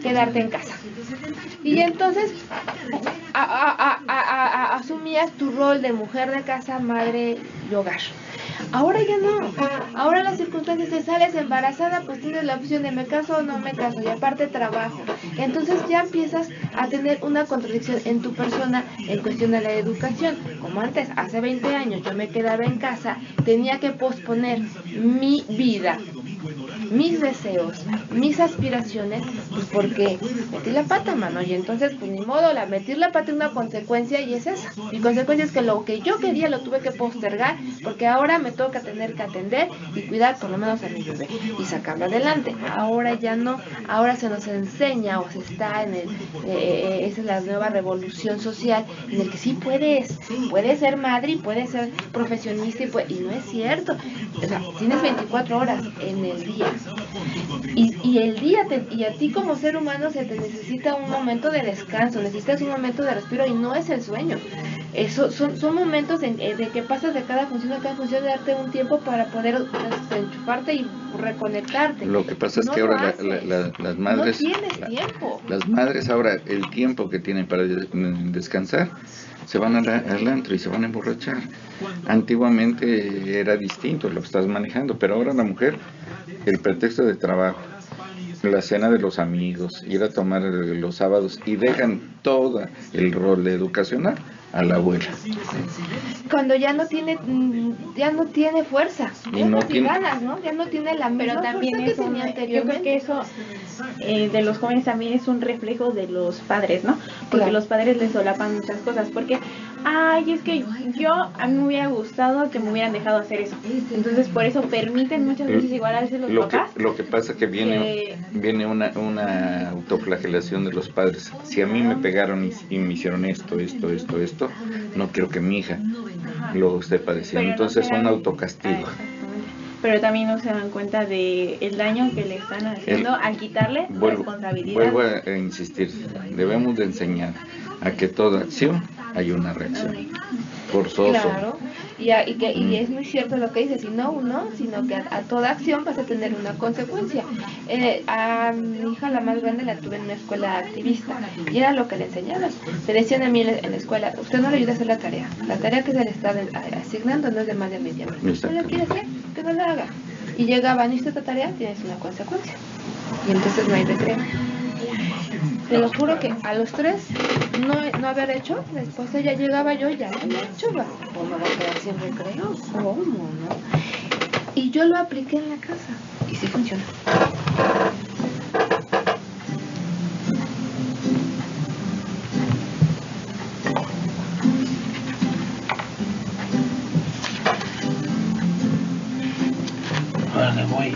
quedarte en casa. Y entonces asumías tu rol de mujer de casa, madre y hogar. Ahora ya no. Ahora las circunstancias, te sales embarazada, pues tienes la opción de me caso o no me caso, y aparte trabajo. Entonces ya empiezas a tener una contradicción en tu persona en cuestión de la educación. Como antes, hace 20 años, yo me quedaba en casa, tenía que posponer mi vida, mis deseos, mis aspiraciones, pues porque metí la pata, mano, y entonces pues ni modo, meter la pata es una consecuencia, y es esa. Mi consecuencia es que lo que yo quería lo tuve que postergar, porque ahora me toca tener que atender y cuidar por lo menos a mi bebé y sacarlo adelante. Ahora ya no, ahora se nos enseña o se está en esa es la nueva revolución social, en el que sí puedes ser madre y puedes ser profesionista y no es cierto. O sea, tienes 24 horas en el día. Y el día y a ti como ser humano se te necesita un momento de descanso, necesitas un momento de respiro, y no es el sueño. Eso son momentos de que pasas de cada función a cada función, de darte un tiempo para poder enchufarte y reconectarte. Lo que pasa es No que lo ahora haces. las madres, no tienes tiempo. las madres ahora el tiempo que tienen para descansar, se van al antro y se van a emborrachar. Antiguamente era distinto lo que estás manejando, pero ahora la mujer, el pretexto de trabajo, la cena de los amigos, ir a tomar los sábados, y dejan todo el rol de educacional a la abuela. Cuando ya no tiene fuerza, Y ya no no tiene- tiene ganas, ¿no? Ya no tiene la misma Pero también fuerza que es un, tenía yo creo anteriormente. que eso de los jóvenes también es un reflejo de los padres, ¿no? Porque Claro. los padres les solapan muchas cosas, porque, ay, es que a mí me hubiera gustado que me hubieran dejado hacer eso. Entonces, por eso permiten muchas veces, igual a veces los papás. Lo que pasa que viene una autoflagelación de los padres. Si a mí me pegaron y me hicieron esto, no quiero que mi hija lo esté padeciendo. Pero no Entonces se un dan- autocastigo. exactamente. Pero también no se dan cuenta de el daño que le están haciendo al quitarle responsabilidad. Vuelvo a insistir, debemos de enseñar a que toda acción hay una reacción. Forzoso. Claro, y es muy cierto lo que dices, y no uno, sino que a toda acción vas a tener una consecuencia. A mi hija, la más grande, la tuve en una escuela activista, y era lo que le enseñaban. Me decían a mí en la escuela, usted no le ayuda a hacer la tarea que se le está asignando no es de más de media hora. ¿No la quiere hacer? Que no la haga. Y llegaba, ¿no hizo esta tarea? Tienes una consecuencia. Y entonces no hay recreo. Te lo juro que a los 3 no haber hecho, después ella llegaba, yo ya lo había hecho, ¿cómo va a quedar sin recreo? ¿Cómo, no? Y yo lo apliqué en la casa, y sí funciona. Vale, voy.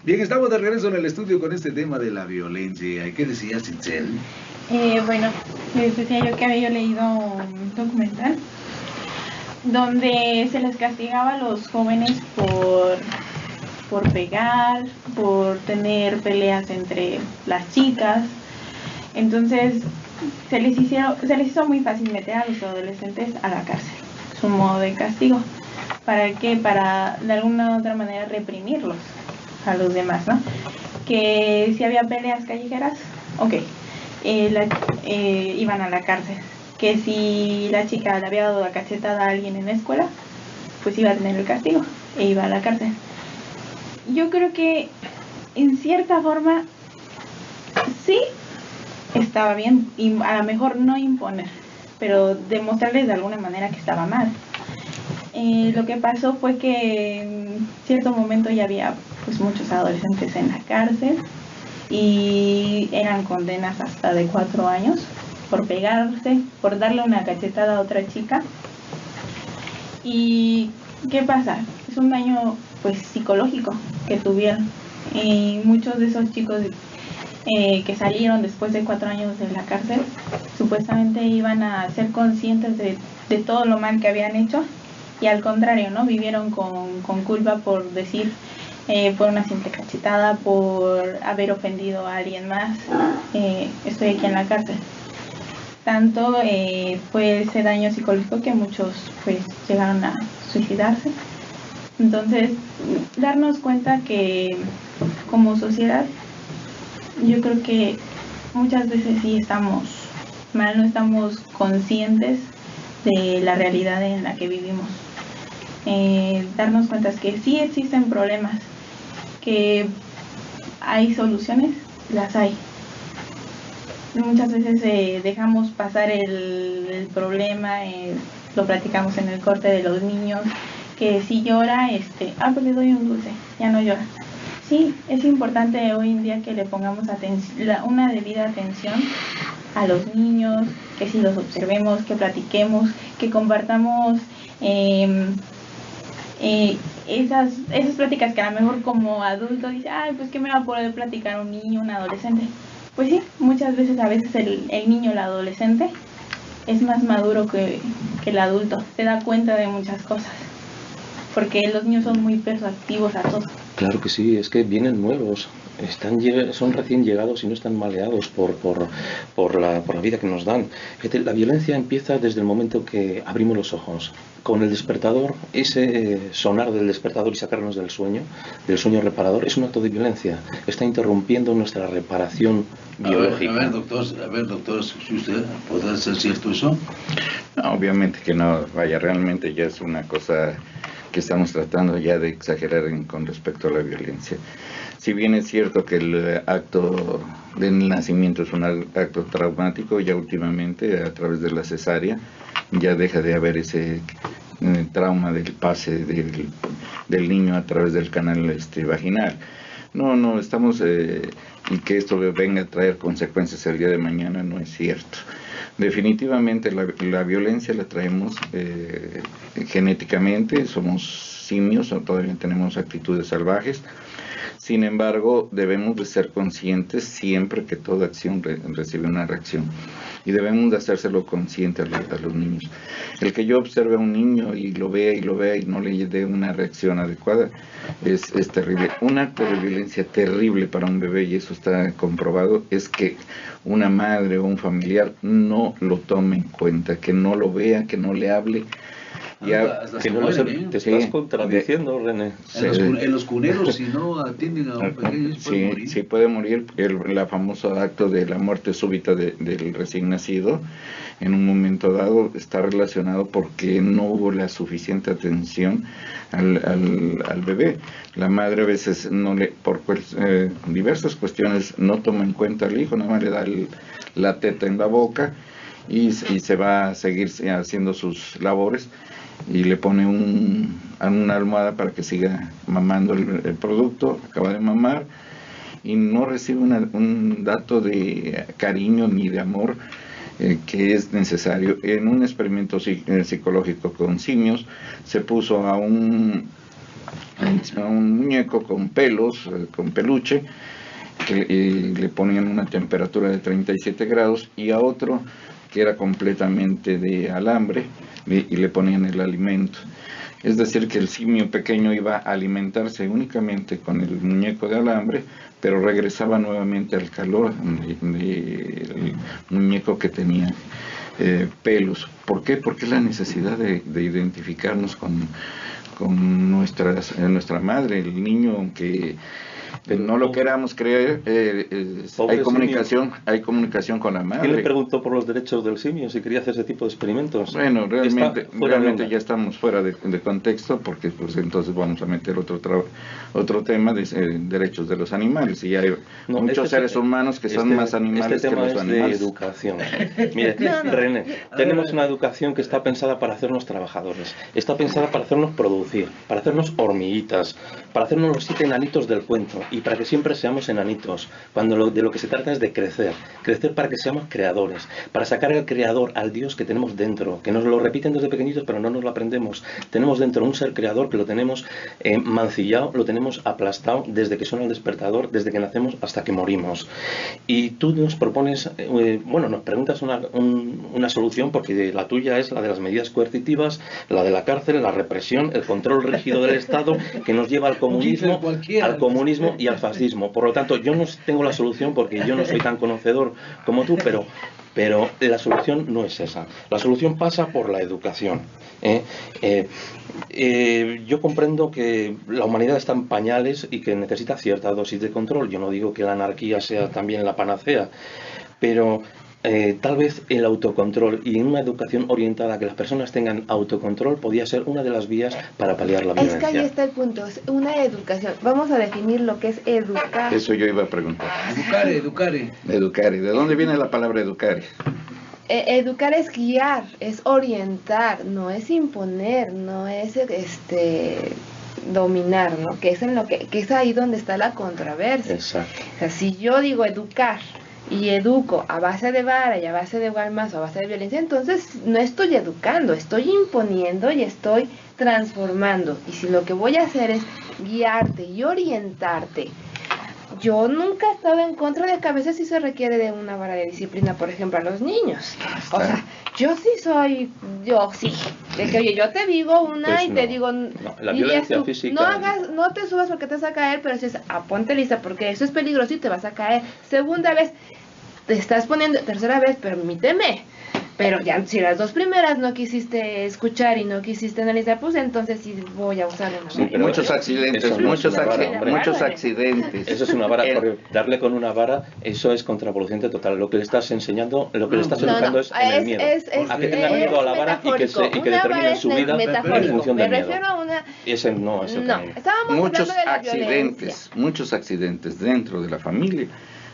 Bien, estamos de regreso en el estudio con este tema de la violencia. ¿Qué decías, Itzel? Bueno, les decía yo que había leído un documental donde se les castigaba a los jóvenes por pegar, por tener peleas entre las chicas. Entonces se les hizo muy fácil meter a los adolescentes a la cárcel. Es un modo de castigo. ¿Para qué? Para de alguna u otra manera reprimirlos a los demás, ¿no? Que si había peleas callejeras, ok, iban a la cárcel. Que si la chica le había dado la cachetada a alguien en la escuela, pues iba a tener el castigo e iba a la cárcel. Yo creo que en cierta forma sí estaba bien, y a lo mejor no imponer, pero demostrarles de alguna manera que estaba mal. Lo que pasó fue que en cierto momento ya había pues muchos adolescentes en la cárcel y eran condenas hasta de 4 años por pegarse, por darle una cachetada a otra chica. ¿Y qué pasa? Es un daño pues psicológico que tuvieron, y muchos de esos chicos que salieron después de 4 años de la cárcel supuestamente iban a ser conscientes de todo lo mal que habían hecho, y al contrario, ¿no? Vivieron con culpa por decir, por una simple cachetada, por haber ofendido a alguien más, estoy aquí en la cárcel. Tanto fue ese daño psicológico que muchos pues llegaron a suicidarse. Entonces, darnos cuenta que como sociedad, yo creo que muchas veces sí estamos mal, no estamos conscientes de la realidad en la que vivimos. Darnos cuenta que sí existen problemas, que hay soluciones, las hay. Muchas veces dejamos pasar el problema, lo platicamos en el corte de los niños, que si llora, pues le doy un dulce, ya no llora. Sí, es importante hoy en día que le pongamos una debida atención a los niños, que si los observemos, que platiquemos, que compartamos esas pláticas que a lo mejor como adulto dice, ay, pues ¿qué me va a poder platicar un niño, un adolescente? Pues sí, muchas veces a veces el niño, el adolescente, es más maduro que el adulto, se da cuenta de muchas cosas, porque los niños son muy perceptivos a todo. Claro que sí, es que vienen nuevos, son recién llegados y no están maleados por la vida que nos dan. Fíjate, la violencia empieza desde el momento que abrimos los ojos. Con el despertador, ese sonar del despertador y sacarnos del sueño reparador, es un acto de violencia. Está interrumpiendo nuestra reparación biológica. A ver, doctor, si usted puede ser cierto eso. No, obviamente que no, vaya, realmente ya es una cosa que estamos tratando ya de exagerar con respecto a la violencia. Si bien es cierto que el acto del nacimiento es un acto traumático, ya últimamente a través de la cesárea ya deja de haber ese trauma del pase del niño a través del canal vaginal. No, estamos, y que esto venga a traer consecuencias el día de mañana no es cierto. Definitivamente la violencia la traemos genéticamente, somos simios, o todavía tenemos actitudes salvajes. Sin embargo, debemos de ser conscientes siempre que toda acción recibe una reacción. Y debemos de hacérselo consciente a los niños. El que yo observe a un niño y lo vea y no le dé una reacción adecuada es terrible. Un acto de violencia terrible para un bebé, y eso está comprobado, es que una madre o un familiar no lo tome en cuenta, que no lo vea, que no le hable. Que no te estás contradiciendo, René. En los cuneros, si no atienden a un pequeño, puede morir. Sí, puede morir. La famoso acto de la muerte súbita del recién nacido, en un momento dado, está relacionado porque no hubo la suficiente atención al bebé. La madre a veces por diversas cuestiones no toma en cuenta al hijo, nada más le da la teta en la boca y se va a seguir haciendo sus labores, y le pone una almohada para que siga mamando el producto, acaba de mamar, y no recibe un dato de cariño ni de amor que es necesario. En un experimento psicológico con simios, se puso a un muñeco con pelos, con peluche, que le ponían una temperatura de 37 grados, y a otro que era completamente de alambre, y le ponían el alimento. Es decir, que el simio pequeño iba a alimentarse únicamente con el muñeco de alambre, pero regresaba nuevamente al calor del muñeco que tenía pelos. ¿Por qué? Porque es la necesidad de identificarnos con nuestra madre. El niño, aunque no lo queramos creer, hay comunicación con la madre. ¿Quién le preguntó por los derechos del simio si quería hacer ese tipo de experimentos? Bueno, realmente ya estamos fuera de contexto, porque pues entonces vamos a meter otro tema de derechos de los animales, y hay muchos seres humanos que son más animales que los animales. Este tema es de educación. Mire, René, tenemos una educación que está pensada para hacernos trabajadores, está pensada para hacernos producir, para hacernos hormiguitas, para hacernos los 7 enanitos del cuento, y para que siempre seamos enanitos, cuando de lo que se trata es de crecer para que seamos creadores, para sacar al creador, al Dios que tenemos dentro, que nos lo repiten desde pequeñitos pero no nos lo aprendemos. Tenemos dentro un ser creador que lo tenemos mancillado, lo tenemos aplastado desde que suena el despertador, desde que nacemos hasta que morimos. Y tú nos propones, nos preguntas una solución, porque la tuya es la de las medidas coercitivas, la de la cárcel, la represión, el control rígido del Estado, que nos lleva al comunismo comunismo y al fascismo. Por lo tanto, yo no tengo la solución porque yo no soy tan conocedor como tú, pero la solución no es esa. La solución pasa por la educación. Yo comprendo que la humanidad está en pañales y que necesita cierta dosis de control. Yo no digo que la anarquía sea también la panacea, pero tal vez el autocontrol y una educación orientada a que las personas tengan autocontrol podría ser una de las vías para paliar la violencia. Es que ahí está el punto, es una educación. Vamos a definir lo que es educar. Eso yo iba a preguntar. Educare. Educare. ¿De dónde viene la palabra educare? Educar es guiar, es orientar, no es imponer, no es dominar, ¿no? Que es ahí donde está la controversia. Exacto. O sea, si yo digo educar y educo a base de vara y a base de guarmas o a base de violencia, entonces no estoy educando, estoy imponiendo y estoy transformando. Y si lo que voy a hacer es guiarte y orientarte, yo nunca he estado en contra de que a veces sí se requiere de una vara de disciplina, por ejemplo, a los niños. O sea, yo sí. De que, oye, yo te digo una Pues y no, te digo, no, la violencia física. no te subas porque te vas a caer, pero si es, ponte lista porque eso es peligroso y te vas a caer. Segunda vez, te estás poniendo, tercera vez, permíteme. Pero ya, si las dos primeras no quisiste escuchar y no quisiste analizar, pues entonces sí voy a usar una Sí, vara. muchos accidentes, Eso no es una vara, hombre. muchos accidentes. Eso es una vara, darle con una vara, eso es contraproducente total. Lo que le estás enseñando, lo que le estás educando es en el miedo. A que tenga miedo a la vara y que determine su vida en función del miedo. Me refiero a una... Ese no es el camino. Estábamos Muchos hablando de la violencia. muchos accidentes dentro de la familia,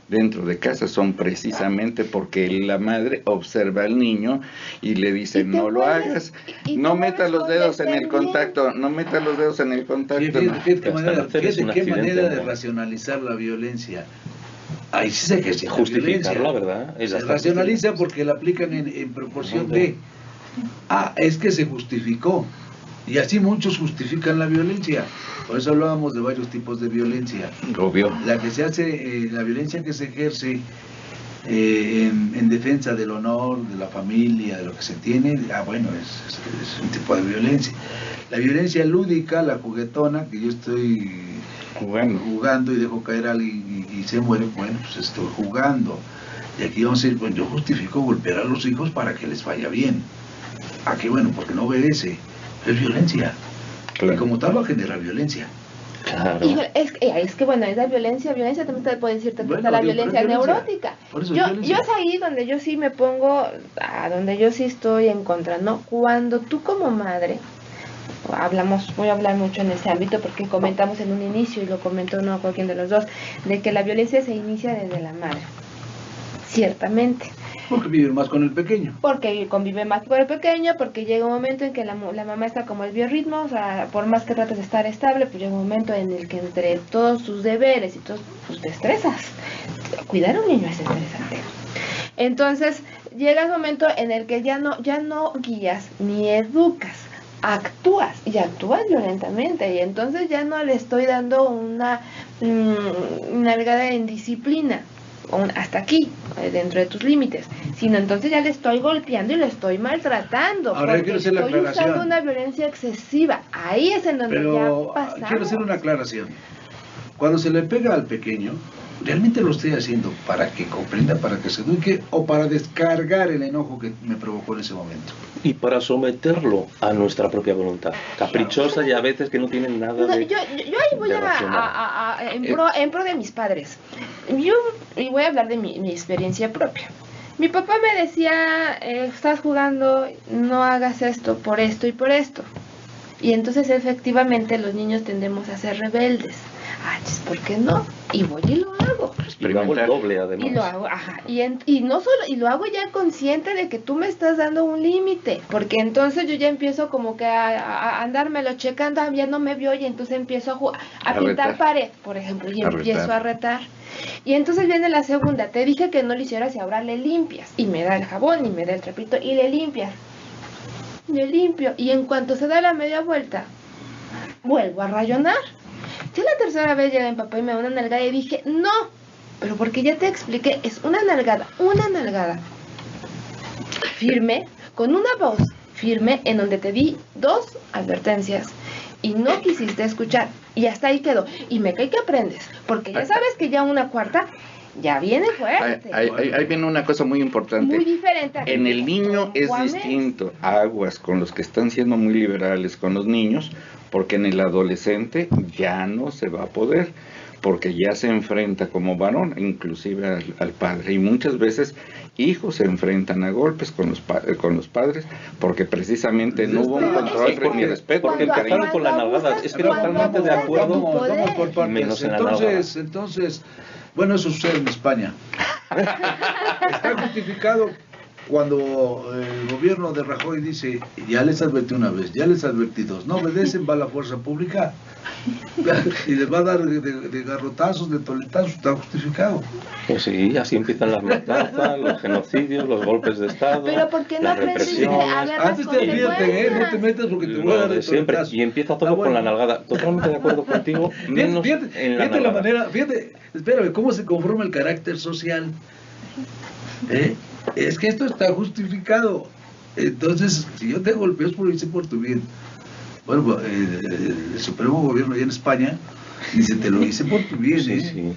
dentro de casa, son precisamente porque la madre observa al niño y le dice, no lo hagas, no metas los dedos en el contacto, no metas los dedos en el contacto. Fíjate qué accidente, manera de ¿no? racionalizar la violencia. Ahí sí se ejerce Justificarla, ¿verdad? Se racionaliza porque la aplican en proporción de, es que se justificó. Y así muchos justifican la violencia. Por eso hablábamos de varios tipos de violencia. Obvio. La que se hace, la violencia que se ejerce en defensa del honor, de la familia, de lo que se tiene, bueno, es un tipo de violencia. La violencia lúdica, la juguetona, que yo estoy jugando y dejo caer a alguien y se muere, bueno, pues estoy jugando. Y aquí vamos a decir, bueno, yo justifico golpear a los hijos para que les vaya bien. Aquí, bueno, porque no obedece. Es violencia. Claro. Y como tal va a generar violencia. Claro. Es que bueno, esa violencia también te puede decirte que está la violencia neurótica. Yo es ahí donde yo sí me pongo, donde yo sí estoy en contra, ¿no? Cuando tú como madre, voy a hablar mucho en ese ámbito porque comentamos en un inicio y lo comentó no cualquiera de los dos, de que la violencia se inicia desde la madre. Ciertamente. Porque vive más con el pequeño. Porque convive más con el pequeño, porque llega un momento en que la mamá está como el biorritmo, o sea, por más que trates de estar estable, pues llega un momento en el que entre todos sus deberes y todos, pues te estresas. Cuidar a un niño es estresante. Entonces, llega el momento en el que ya no guías ni educas, actúas y actúas violentamente, y entonces ya no le estoy dando una nalgada en disciplina. Hasta aquí, dentro de tus límites, sino entonces ya le estoy golpeando y le estoy maltratando. Ahora porque estoy usando una violencia excesiva. Ahí es en donde ya pasamos. Quiero hacer una aclaración. Cuando se le pega al pequeño, ¿realmente lo estoy haciendo para que comprenda, para que se eduque o para descargar el enojo que me provocó en ese momento? Y para someterlo a nuestra propia voluntad, caprichosa y a veces que no tienen nada de... Yo ahí voy en pro de mis padres. Y voy a hablar de mi experiencia propia. Mi papá me decía, estás jugando, no hagas esto por esto y por esto. Y entonces efectivamente los niños tendemos a ser rebeldes. ¿Por qué no? Y voy y lo hago. Y lo hago el doble, además. Y lo hago, y no solo, y lo hago ya consciente de que tú me estás dando un límite, porque entonces yo ya empiezo como que a andármelo checando, ya no me vio, y entonces empiezo a pintar pared, por ejemplo, y empiezo a retar. Y entonces viene la segunda, te dije que no lo hicieras y ahora le limpias, y me da el jabón, y me da el trapito, y le limpias. Le limpio, y en cuanto se da la media vuelta, vuelvo a rayonar. Ya la tercera vez llega mi papá y me da una nalgada y dije, no, pero porque ya te expliqué, es una nalgada firme, con una voz firme, en donde te di 2 advertencias y no quisiste escuchar y hasta ahí quedó. Y me cae que aprendes, porque ya sabes que ya una cuarta ya viene fuerte. Ahí viene una cosa muy importante. Muy diferente. En el niño es distinto. Aguas con los que están siendo muy liberales con los niños, porque en el adolescente ya no se va a poder, porque ya se enfrenta como varón, inclusive al padre. Y muchas veces hijos se enfrentan a golpes con los padres, porque precisamente no hubo un control ni respeto. Porque empezaron con la nalgada. Es que totalmente de acuerdo. Vamos por partes. Menos en la nalgada. Entonces, bueno, eso sucede en España. Está justificado cuando el gobierno de Rajoy dice, ya les advertí una vez, ya les advertí dos, no obedecen, va la fuerza pública y les va a dar de garrotazos, de toletazos, está justificado. Pues sí, así empiezan las matanzas, los genocidios, los golpes de Estado. Pero ¿por qué no aprendes a ver las Antes te advierten, no te metas porque te voy a dar de siempre. toletazos. Y empieza todo con la nalgada. Totalmente de acuerdo contigo, menos Fíjate en la la nalgada. manera, espérame, cómo se conforma el carácter social. Es que esto está justificado. Entonces, si yo te golpeo es porque lo hice por tu bien. Bueno, el Supremo Gobierno allá en España dice, te lo hice por tu bien. Sí, sí.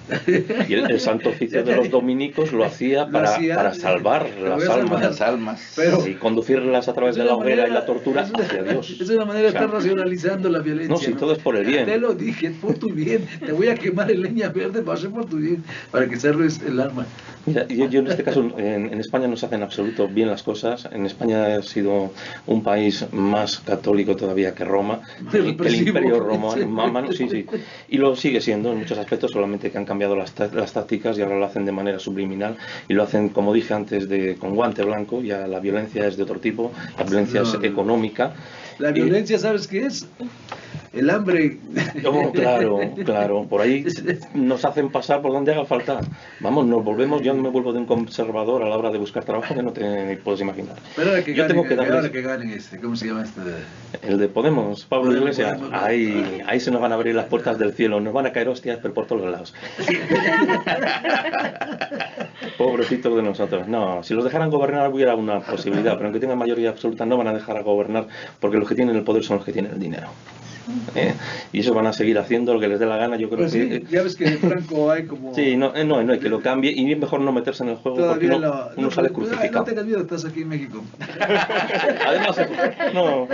Y el Santo Oficio de los dominicos lo hacía para salvar las almas. Pero, y conducirlas a través de la hoguera y la tortura hacia Dios. Es una manera de estar racionalizando la violencia. No, si todo es por el bien. Te lo dije, es por tu bien. Te voy a quemar en leña verde, va a ser por tu bien, para que salves el alma. Mira, yo en este caso, en España no se hacen en absoluto bien las cosas. En España ha sido un país más católico todavía que Roma, que el Imperio Romano, sí. Y lo sigue siendo en muchos aspectos, solamente que han cambiado las tácticas y ahora lo hacen de manera subliminal y lo hacen, como dije antes, con guante blanco. Ya la violencia es de otro tipo, la violencia es económica. La violencia, ¿sabes qué es? El hambre. Oh, claro, por ahí nos hacen pasar por donde haga falta. Vamos, nos volvemos, yo me vuelvo de un conservador a la hora de buscar trabajo que no te puedes imaginar. Pero ahora que yo ganen, tengo que darles... ahora que ganen ¿cómo se llama este? El de Podemos, Pablo Iglesias. Ahí se nos van a abrir las puertas del cielo, nos van a caer hostias pero por todos lados. Pobrecitos de nosotros. No, si los dejaran gobernar hubiera una posibilidad, pero aunque tengan mayoría absoluta no van a dejar a gobernar porque los que tienen el poder son los que tienen el dinero. Y eso van a seguir haciendo lo que les dé la gana. Yo creo pues que sí, ya ves que en Franco hay como... Sí, no hay que lo cambie y mejor no meterse en el juego porque uno sale crucificado. No tengas miedo, estás aquí en México. Además, no.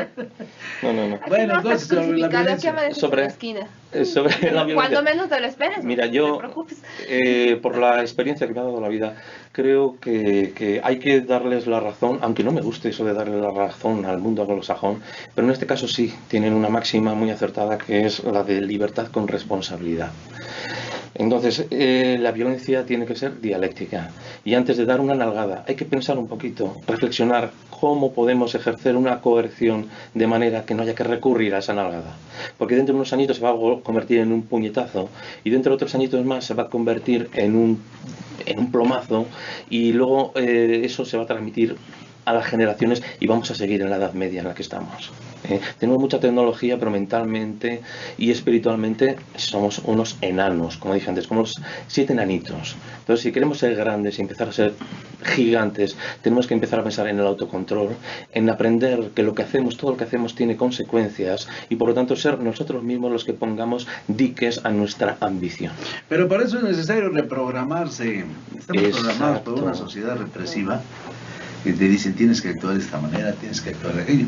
Bueno, entonces sobre la violencia. Sobre la esquina. Sobre la violencia. Cuando menos te lo esperes. Mira, yo, por la experiencia que me ha dado la vida, creo que hay que darles la razón, aunque no me guste eso de darle la razón al mundo anglosajón, pero en este caso sí, tienen una máxima muy acertada que es la de libertad con responsabilidad. Entonces, la violencia tiene que ser dialéctica. Y antes de dar una nalgada, hay que pensar un poquito, reflexionar cómo podemos ejercer una coerción de manera que no haya que recurrir a esa nalgada. Porque dentro de unos añitos se va a convertir en un puñetazo y dentro de otros añitos más se va a convertir en un plomazo y luego eso se va a transmitir a las generaciones y vamos a seguir en la Edad Media en la que estamos. Tenemos mucha tecnología, pero mentalmente y espiritualmente somos unos enanos, como dije antes, como los 7 enanitos. Entonces, si queremos ser grandes y empezar a ser gigantes, tenemos que empezar a pensar en el autocontrol, en aprender que lo que hacemos, todo lo que hacemos tiene consecuencias y por lo tanto ser nosotros mismos los que pongamos diques a nuestra ambición. Pero para eso es necesario reprogramarse. Estamos programados por una sociedad represiva que te dicen tienes que actuar de esta manera, tienes que actuar de aquello.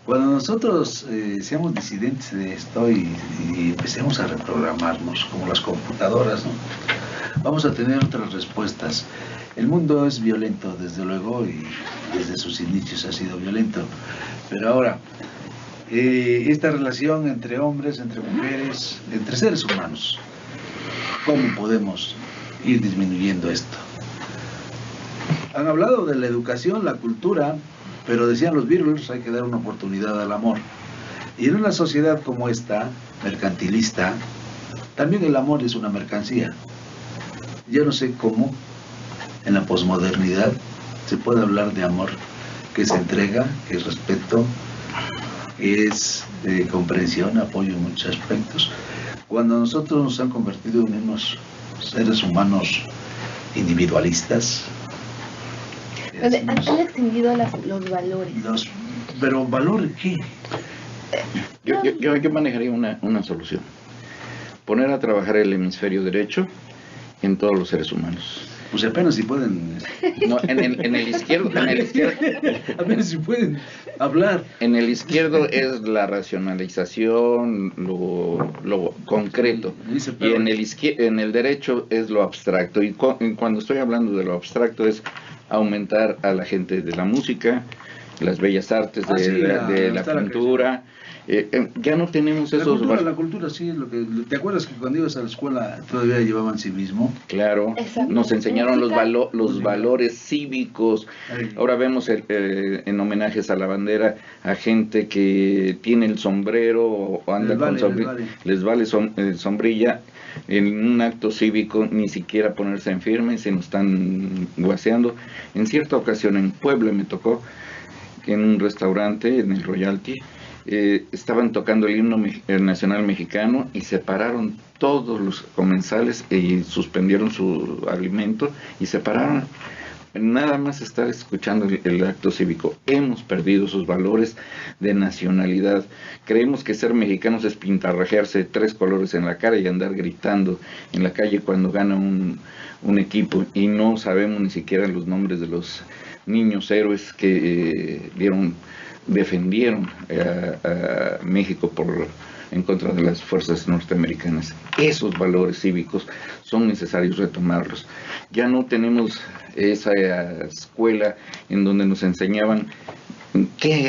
Cuando nosotros seamos disidentes de esto y empecemos a reprogramarnos como las computadoras, ¿no? Vamos a tener otras respuestas. El mundo es violento, desde luego, y desde sus inicios ha sido violento. Pero ahora, esta relación entre hombres, entre mujeres, entre seres humanos, ¿cómo podemos ir disminuyendo esto? Han hablado de la educación, la cultura, pero decían los Beatles, hay que dar una oportunidad al amor. Y en una sociedad como esta, mercantilista, también el amor es una mercancía. Yo no sé cómo en la posmodernidad se puede hablar de amor, que es entrega, que es respeto, que es comprensión, apoyo en muchos aspectos, cuando nosotros nos han convertido en unos seres humanos individualistas. Han extinguido los valores. ¿Pero valor qué? Yo manejaría una solución. Poner a trabajar el hemisferio derecho en todos los seres humanos. Pues apenas si pueden... No, en el izquierdo, apenas si pueden hablar. en el izquierdo es la racionalización, lo concreto, Dice, y pero- en el derecho es lo abstracto. Y cuando estoy hablando de lo abstracto es aumentar a la gente de la música, las bellas artes, Ah, sí, de la está la pintura. Ya no tenemos esos La cultura sí es lo que... ¿Te acuerdas que cuando ibas a la escuela todavía llevaban civismo? Claro, Exacto. nos enseñaron los Música. valores cívicos. Ahora vemos en homenajes a la bandera a gente que tiene el sombrero o anda Les vale, con sombrilla, les vale sombrilla en un acto cívico, ni siquiera ponerse en firme, se nos están guaseando. En cierta ocasión en Puebla me tocó que en un restaurante, en el Royalty, estaban tocando el himno nacional mexicano y se pararon todos los comensales y suspendieron su alimento y se pararon nada más estar escuchando el acto cívico. Hemos perdido sus valores de nacionalidad. Creemos que ser mexicanos es pintarrajearse 3 colores en la cara y andar gritando en la calle cuando gana un equipo, y no sabemos ni siquiera los nombres de los niños héroes que defendieron a México en contra de las fuerzas norteamericanas. Esos valores cívicos son necesarios retomarlos. Ya no tenemos esa escuela en donde nos enseñaban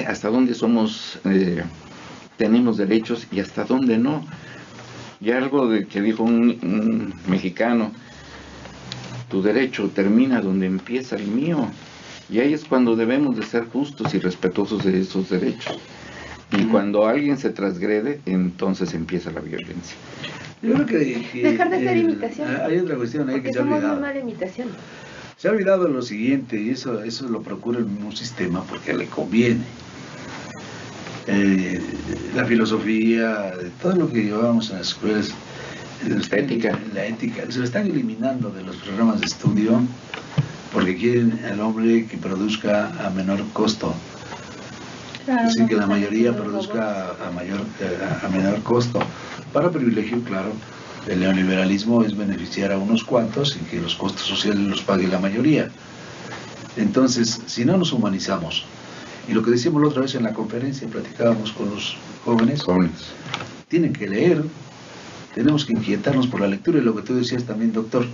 hasta dónde tenemos derechos y hasta dónde no. Y algo que dijo un mexicano: tu derecho termina donde empieza el mío. Y ahí es cuando debemos de ser justos y respetuosos de esos derechos. Y cuando alguien se transgrede, entonces empieza la violencia. Yo creo que Dejar de hacer imitación. Hay otra cuestión ahí Porque que se ha somos muy olvidado. mala imitación. Se ha olvidado lo siguiente, y eso lo procura el mismo sistema porque le conviene. La filosofía, todo lo que llevamos en las escuelas, Ética. la ética, se lo están eliminando de los programas de estudio porque quieren al hombre que produzca a menor costo. Claro, Así no, que la mayoría los produzca a menor costo. Para privilegio, claro, el neoliberalismo es beneficiar a unos cuantos y que los costos sociales los pague la mayoría. Entonces, si no nos humanizamos, y lo que decíamos la otra vez en la conferencia, platicábamos con los jóvenes, tienen que leer, tenemos que inquietarnos por la lectura, y lo que tú decías también, doctor,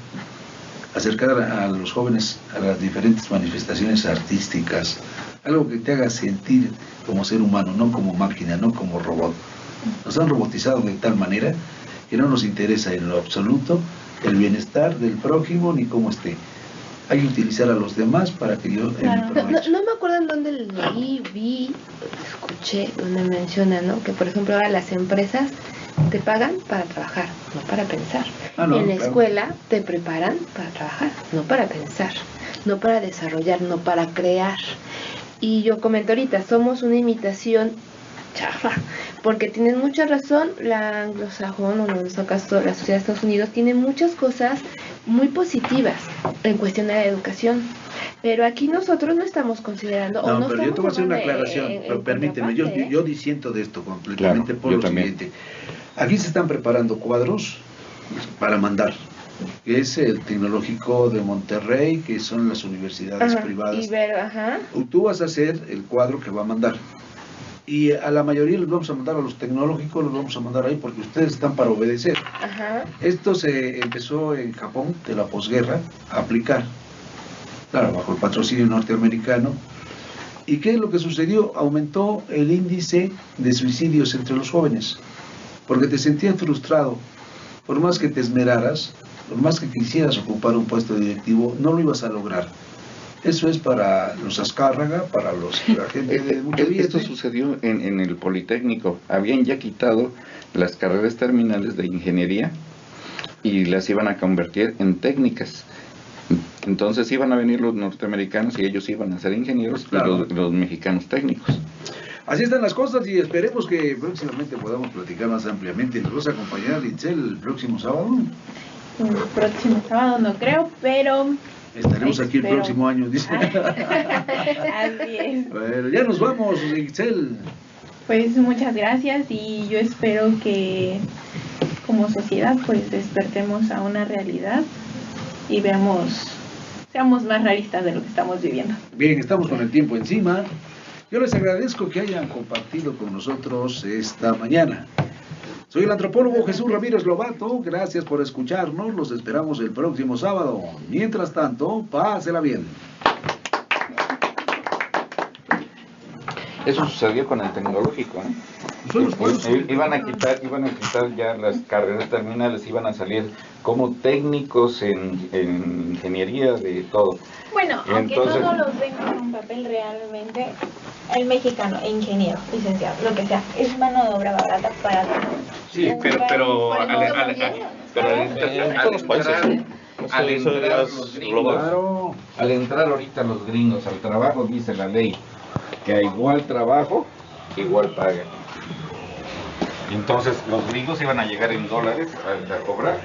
acercar a los jóvenes a las diferentes manifestaciones artísticas, algo que te haga sentir como ser humano, no como máquina, no como robot. Nos han robotizado de tal manera que no nos interesa en lo absoluto el bienestar del prójimo ni cómo esté. Hay que utilizar a los demás para que yo... Claro. No me acuerdo en dónde leí, vi, escuché, donde menciona, ¿no? Que por ejemplo ahora las empresas te pagan para trabajar, no para pensar. Ah, no, en la claro. escuela te preparan para trabajar, no para pensar, no para desarrollar, no para crear. Y yo comento ahorita, somos una imitación chafa, porque tienen mucha razón, la anglosajón, o en este caso la sociedad de Estados Unidos, tiene muchas cosas muy positivas en cuestión de la educación, pero aquí nosotros no estamos considerando, o No, no pero yo te voy a hacer una tomando aclaración, en pero permíteme, contraparte, yo disiento de esto completamente. Claro, por yo lo también. siguiente. Aquí se están preparando cuadros para mandar, que es el Tecnológico de Monterrey, que son las universidades Ajá, privadas. y ver, ajá, Tú vas a hacer el cuadro que va a mandar. Y a la mayoría los vamos a mandar, a los tecnológicos los vamos a mandar ahí porque ustedes están para obedecer. ajá, Esto se empezó en Japón de la posguerra a aplicar, claro, bajo el patrocinio norteamericano. ¿Y qué es lo que sucedió? Aumentó el índice de suicidios entre los jóvenes, porque te sentías frustrado. Por más que te esmeraras, por más que quisieras ocupar un puesto directivo, no lo ibas a lograr. Eso es para los Azcárraga, para la gente de mucho Esto billete. sucedió en el Politécnico. Habían ya quitado las carreras terminales de ingeniería y las iban a convertir en técnicas. Entonces iban a venir los norteamericanos y ellos iban a ser ingenieros, Claro. y los mexicanos técnicos. Así están las cosas y esperemos que próximamente podamos platicar más ampliamente. ¿Nos vas a acompañar, Itzel, el próximo sábado? El próximo sábado no creo, pero Estaremos aquí el Espero. próximo año, dice. así es. Bueno, ya nos vamos, Itzel. Pues muchas gracias y yo espero que como sociedad pues despertemos a una realidad y seamos más realistas de lo que estamos viviendo. Bien, estamos con el tiempo encima. Yo les agradezco que hayan compartido con nosotros esta mañana. Soy el antropólogo Jesús Ramírez Lobato. Gracias por escucharnos. Los esperamos el próximo sábado. Mientras tanto, pásela bien. Eso sucedió con el tecnológico, ¿eh? Son los pueblos. Iban a quitar ya las carreras terminales, iban a salir como técnicos en ingeniería de todo. Bueno, Y aunque entonces- no los ven con un papel realmente, el mexicano, ingeniero, licenciado, lo que sea, es mano de obra barata para todo. Sí, Un pero país, En todos los países, ¿eh? al Eso entrar es los global. gringos, Claro. al entrar ahorita los gringos al trabajo, dice la ley que a igual trabajo, igual paga. Entonces los gringos iban a llegar en dólares a cobrar.